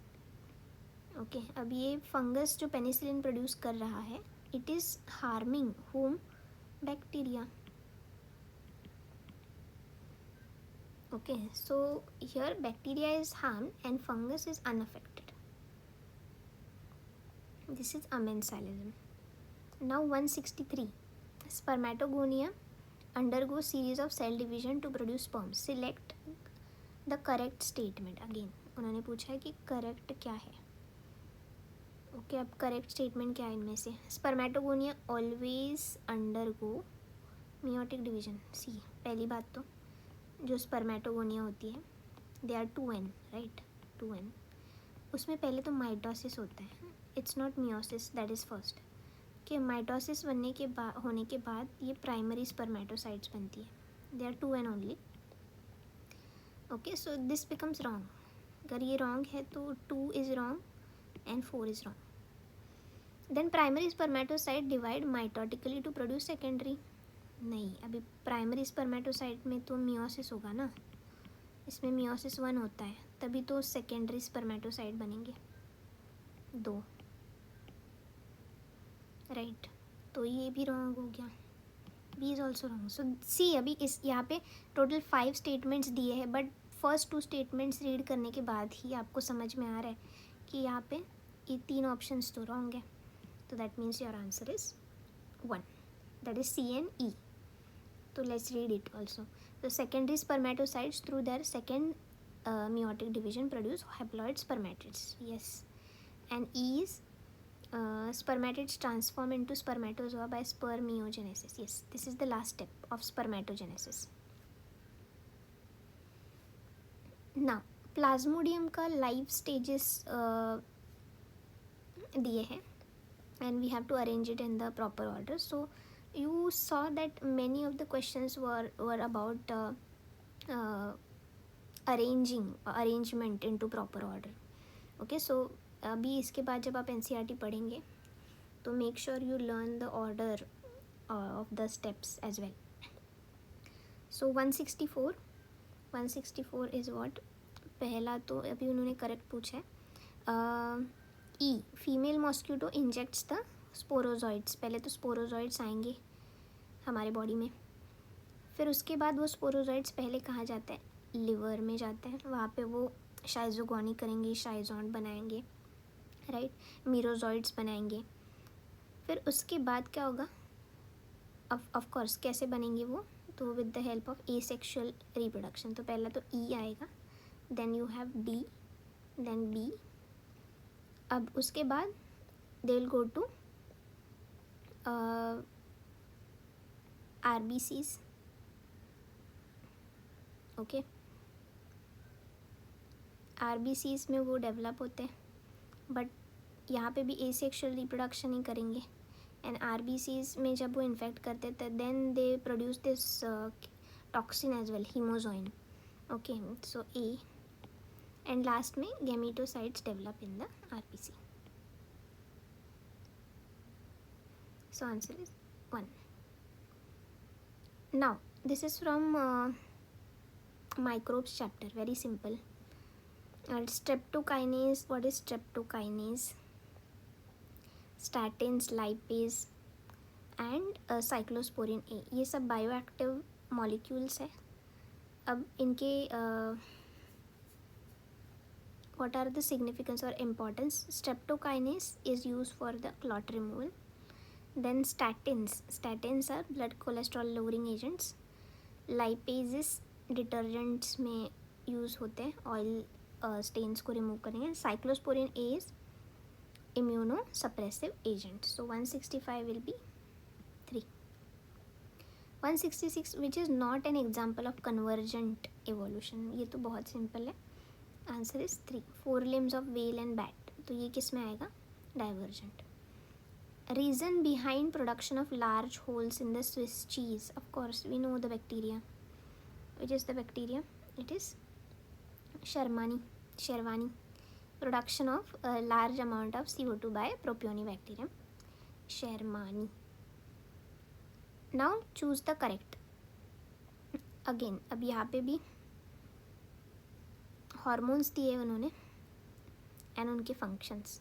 ओके। अब ये फंगस जो पेनिसिलिन प्रोड्यूस कर रहा है, it is harming home, bacteria, okay. So here bacteria is harm and fungus is unaffected, This is amensalism. Now 163. Spermatogonia undergo series of cell division to produce sperm. Select the correct statement. Again उन्होंने पूछा है कि correct क्या है. Okay, अब correct statement क्या है इनमें से. Spermatogonia always undergo meiotic division. C, पहली बात तो जो स्पर्मेटोगोनिया होती है they are 2n, right, 2n. उसमें पहले तो माइटोसिस होता है. It's not meiosis, that is first. कि माइटोसिस होने के बाद ये प्राइमरी स्पर्मेटोसाइट्स बनती है. They are 2n only. Okay, so this becomes wrong. अगर ये रॉन्ग है तो 2 is wrong and 4 is wrong. Then primary spermatocyte divide mitotically to produce secondary. नहीं, अभी प्राइमरी स्पर्मेटोसाइट में तो मियोसिस होगा ना. इसमें मियोसिस 1 होता है, तभी तो सेकेंडरी स्पर्मेटोसाइट बनेंगे 2, राइट. तो ये भी रॉन्ग हो गया. B is also wrong. So C, अभी इस यहाँ पे टोटल 5 स्टेटमेंट्स दिए हैं, बट फर्स्ट 2 स्टेटमेंट्स रीड करने के बाद ही आपको समझ में आ रहा है कि यहाँ पे ये 3 ऑप्शंस तो रॉन्ग है. तो that means your answer is 1, that is C and E. तो लेट्स रीड इट ऑल्सो. तो secondary spermatocytes through their second meiotic division produce haploid spermatids. Yes. And E is spermatids transform into spermatozoa by spermiogenesis. Yes, this is the last step of spermatogenesis. Now plasmodium का life stages दिए हैं and we have to arrange it in the proper order. So you saw that many of the questions were about arrangement into proper order. Okay, so अभी इसके बाद जब आप NCERT पढ़ेंगे तो make sure you learn the order of the steps as well. So 164 is what. पहला तो अभी उन्होंने करेक्ट पूछा है. E, female mosquito injects the sporozoites. पहले तो स्पोरोजॉइड्स आएंगे हमारे बॉडी में, फिर उसके बाद वो स्पोरोजॉइड्स पहले कहाँ जाते हैं, लिवर में जाते हैं. वहाँ पे वो शाइजोगोनी करेंगे, शाइजोन बनाएंगे, राइट, मीरोजॉइड्स बनाएंगे. फिर उसके बाद क्या होगा, ऑफ कोर्स कैसे बनेंगे वो, तो with the help of asexual reproduction. तो पहला तो ई आएगा, then you have D, then B. अब उसके बाद they will go to RBCs. Okay, RBCs में वो डेवलप होते हैं, बट यहाँ पे भी एसेक्सुअल रिप्रोडक्शन ही करेंगे. एंड RBCs में जब वो इन्फेक्ट करते थे then they produce this toxin as well, haemozoin. Okay, so A. And last में gametocytes develop in the RBC. So answer is 1. Now this is from microbes chapter, very simple. Streptokinase, what is streptokinase? Statins, lipase and cyclosporin A, ये सब bioactive molecules है. अब इनके what are the significance or importance? Streptokinase is used for the clot removal. Then statins are blood cholesterol lowering agents. Lipases detergents में use होते हैं oil stains को remove करेंगे. Cyclosporin A is immunosuppressive agent. So 165 will be 3. 166 which is not an example of convergent evolution. ये तो बहुत simple है. Answer is 3. 4 limbs of whale and bat. तो ये किस में आएगा, divergent. Reason behind production of large holes in the Swiss cheese. Of course we know the bacteria. Which is the bacteria? It is Sherwani. Production of a large amount of CO2 by Propionibacterium Shermani. Now choose the correct. Again अब यहाँ पे भी hormones दिए उन्होंने and उनके functions.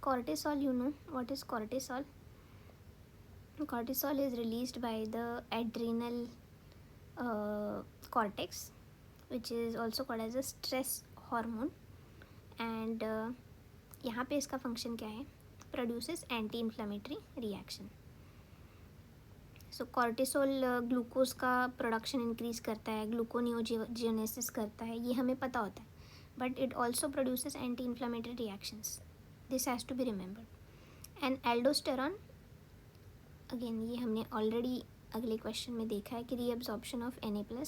Cortisol, you know what is cortisol? Cortisol is released by the adrenal cortex, which is also called as a stress hormone. And यहाँ पे इसका फंक्शन क्या है, प्रोड्यूसेस एंटी इन्फ्लेमेटरी रिएक्शन। सो कॉर्टिसोल ग्लूकोज का production increase करता है, gluconeogenesis करता है, ये हमें पता होता है, but it also produces anti inflammatory reactions, this has to be remembered. And aldosterone, again ये हमने ऑलरेडी अगले क्वेश्चन में देखा है कि reabsorption of Na+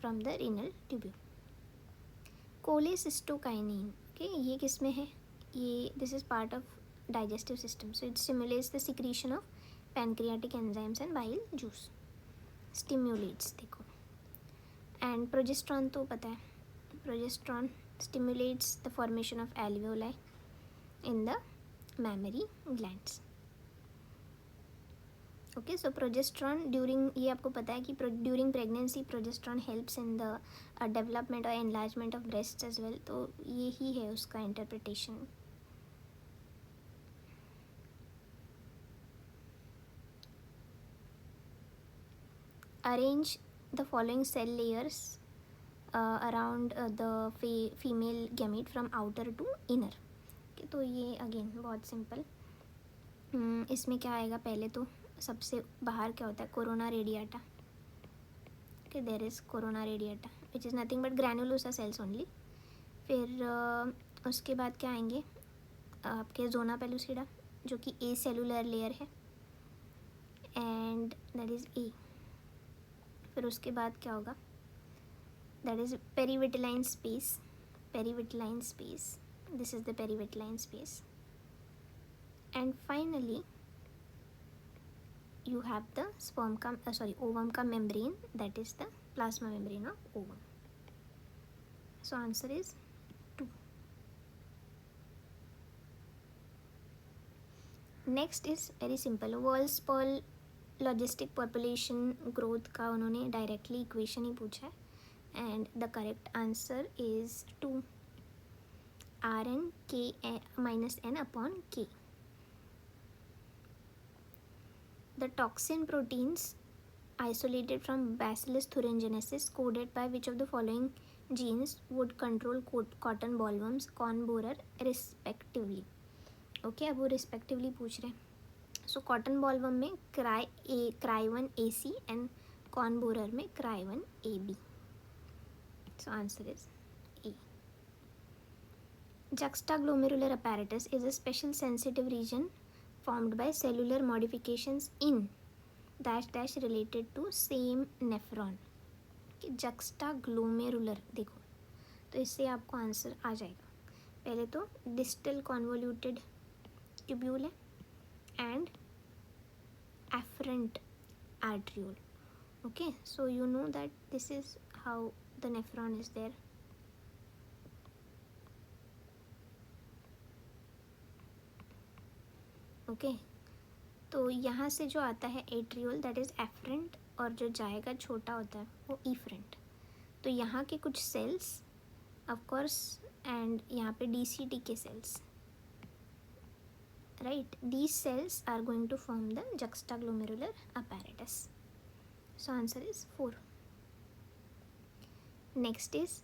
from the renal tubule. Cholecystokinin, okay, ये किस में है, ये this is part of digestive system, so it stimulates the secretion of pancreatic enzymes and bile juice, stimulates, देखो। एंड प्रोजेस्ट्रॉन तो पता है, progesterone stimulates the formation of alveoli in the mammary glands. Okay, so progesterone during, ये आपको पता है कि during pregnancy progesterone helps in the development और enlargement of breast as well, तो ये ही है उसका interpretation. Arrange the following cell layers around the female gamete from outer to inner. तो ये अगेन बहुत सिंपल, इसमें क्या आएगा, पहले तो सबसे बाहर क्या होता है, corona radiata, okay, there is corona radiata which is nothing but granulosa cells only. फिर उसके बाद क्या आएंगे आपके जोना पेलुसिडा, जो कि ए सेलुलर लेयर है, एंड दैट इज़ ए। फिर उसके बाद क्या होगा, that is perivitelline space, perivitelline space, this is the perivitelline space, and finally you have the ovum ka membrane, that is the plasma membrane of ovum. So answer is 2. Next is very simple, world's pearl logistic population growth का उन्होंने directly equation ही पूछा है, and the correct answer is 2, Rn k minus n upon k. The toxin proteins isolated from Bacillus thuringiensis coded by which of the following genes would control cotton bollworms, corn borer respectively. Okay, अब वो respectively पूछ रहे हैं। So cotton bollworm में cry1 AC and corn borer में cry1 AB. So answer is A. Juxtaglomerular apparatus is a special sensitive region formed by cellular modifications in dash dash related to same nephron. Juxtaglomerular, देखो तो इससे आपको answer आ जाएगा। पहले तो distal convoluted tubule है and efferent arteriole. Okay, so you know that this is how the nephron is there. Okay, तो यहाँ से जो आता है एट्रियोल दैट इज़ एफरेंट, और जो जाएगा छोटा होता है वो इफरेंट। तो यहाँ के कुछ सेल्स ऑफ कोर्स, एंड यहाँ पे DCT के cells, right, these cells are going to form the juxtaglomerular apparatus. So answer is 4. Next is,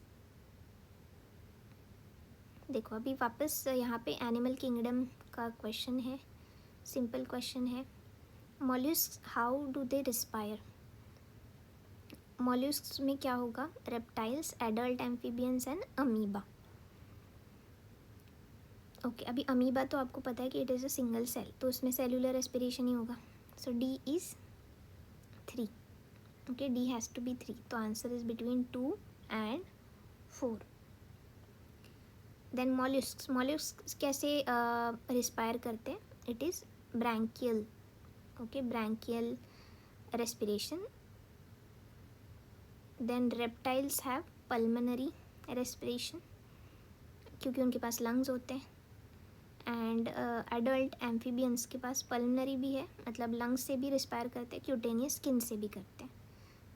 देखो अभी वापस यहाँ पे एनिमल किंगडम का क्वेश्चन है, सिंपल क्वेश्चन है। Molluscs how do they respire, molluscs में क्या होगा, reptiles, adult amphibians and amoeba. Okay, अभी अमीबा तो आपको पता है कि it is a single cell, तो उसमें सेलुलर रेस्पिरेशन ही होगा, so D is 3. Okay, D has to be 3, तो answer is between 2 and 4. Then mollusc कैसे रिस्पायर करते हैं, it is branchial, okay, branchial respiration. Then reptiles have pulmonary respiration क्योंकि उनके पास लंग्स होते हैं, एंड एडल्ट एम्फीबियंस के पास पल्मनरी भी है, मतलब लंग्स से भी रिस्पायर करते हैं, क्यूटेनियस स्किन से भी करते हैं।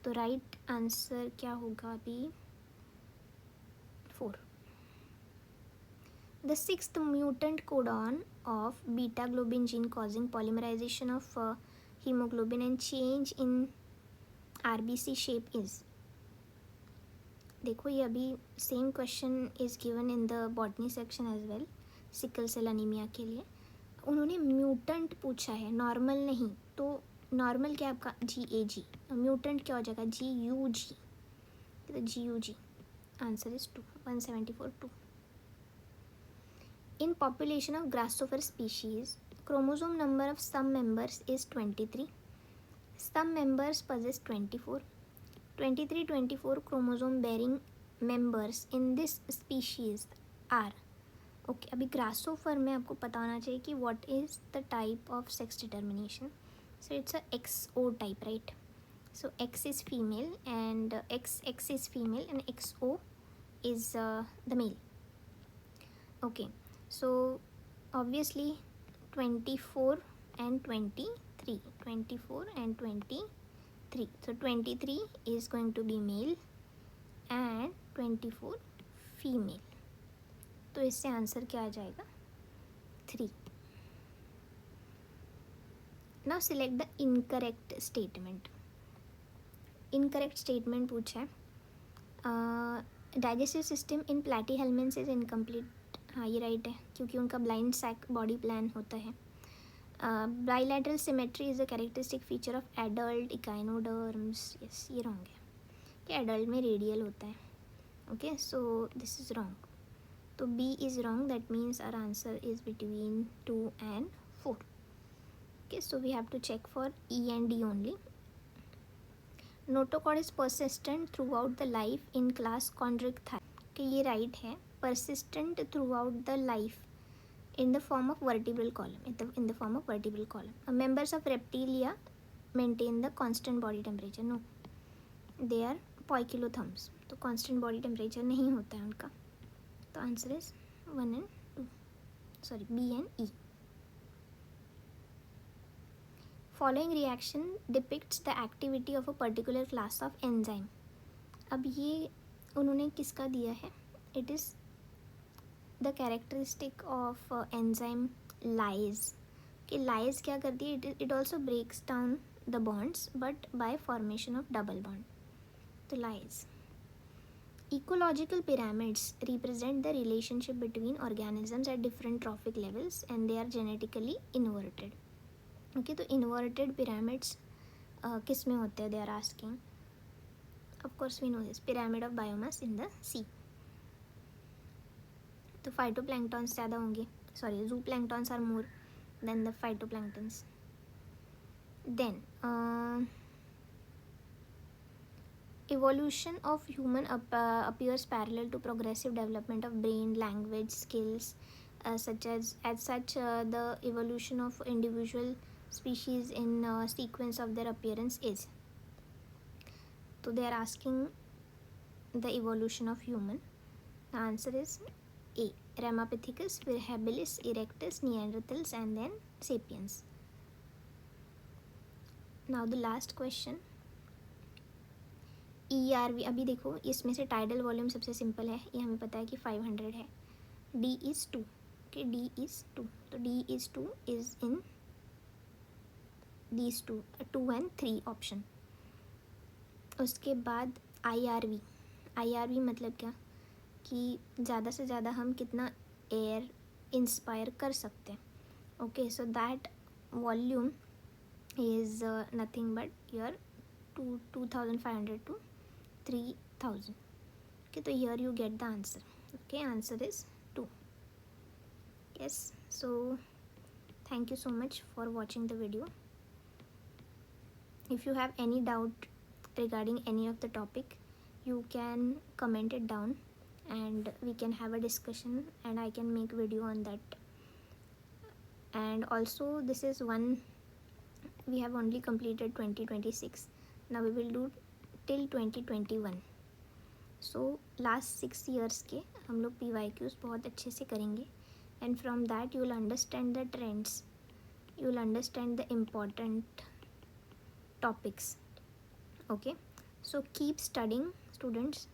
तो राइट आंसर क्या होगा अभी, 4. The 6th mutant codon of beta globin gene causing polymerization of hemoglobin and change in RBC shape is, देखो ये अभी same question is given in the botany section as well, sickle cell anaemia के लिए। उन्होंने mutant पूछा है, normal नहीं। तो नॉर्मल क्या आपका GAG, म्यूटेंट क्या हो जाएगा GUG, तो GUG answer is 2, 174 2। In population of grasshopper species, chromosome number of some members is 23. Some members possess 24. 23, 24 chromosome bearing members in this species are. Okay अभी ग्रासोफर में आपको पता होना चाहिए कि what is the type of sex determination. So it's a XO type, right? So X is female and XX is female and XO is the male. Okay, so obviously 24 and 23, 24 and 23. So 23 is going to be male and 24 female. तो इससे answer क्या आ जाएगा 3. Now select the incorrect statement. Incorrect statement पूछा है. Digestive system in platyhelminthes is incomplete. हाँ ये right है क्योंकि उनका ब्लाइंड सैक बॉडी प्लान होता है. Bilateral symmetry is a characteristic feature of adult echinoderms. Yes ये रॉन्ग है कि एडल्ट में रेडियल होता है. Okay so this is wrong. तो B is wrong. That means our answer is between 2 and 4. Okay so we have to check for E and D only. Notochord is persistent throughout the life in class chondrichthyes. कि ये right है. Persistent throughout the life in the form of vertebral column, in the form of vertebral column. Members of reptilia maintain the constant body temperature. No, they are poikilotherms. तो constant body temperature नहीं होता है उनका. तो answer is 1 and 2. Sorry B and E. Following reaction depicts the activity of a particular class of enzyme. अब ये उन्होंने किसका दिया है? It is the characteristic of enzyme lyase. कि lyase क्या करती है? It also breaks down the bonds but by formation of double bond. तो lyase. Ecological pyramids represent the relationship between organisms at different trophic levels and they are genetically inverted. Okay तो inverted pyramids किस में होते हैं? They are asking. Of course we know this. Pyramid of biomass in the sea. तो phytoplanktons ज़्यादा होंगे. Sorry zooplanktons are more than the phytoplanktons. Then evolution of human appears parallel to progressive development of brain, language, skills, such as such the evolution of individual species in sequence of their appearance is. So they are asking the evolution of human. The answer is A. Ramapithecus, habilis, erectus, Neanderthals and then sapiens. Now the last question. ERV. अभी देखो इसमें से tidal volume सबसे simple है. ये हमें पता है कि 500 है. D is 2. Okay, D is 2. तो D is 2 is in these 2 and 3 option. उसके बाद IRV. IRV मतलब क्या? कि ज़्यादा से ज़्यादा हम कितना एयर इंस्पायर कर सकते हैं. Okay so that volume is nothing but your 2500 to 3000. Okay, so here you get the answer. Okay, answer is 2. Yes, so thank you so much for watching the video. If you have any doubt regarding any of the topic, you can comment it down and we can have a discussion and I can make video on that. And also this is one, we have only completed 2026. Now we will do till 2021. So last 6 years के हम लोग PYQs बहुत अच्छे से करेंगे and from that you will understand the trends, you will understand the important topics. Okay, so keep studying students.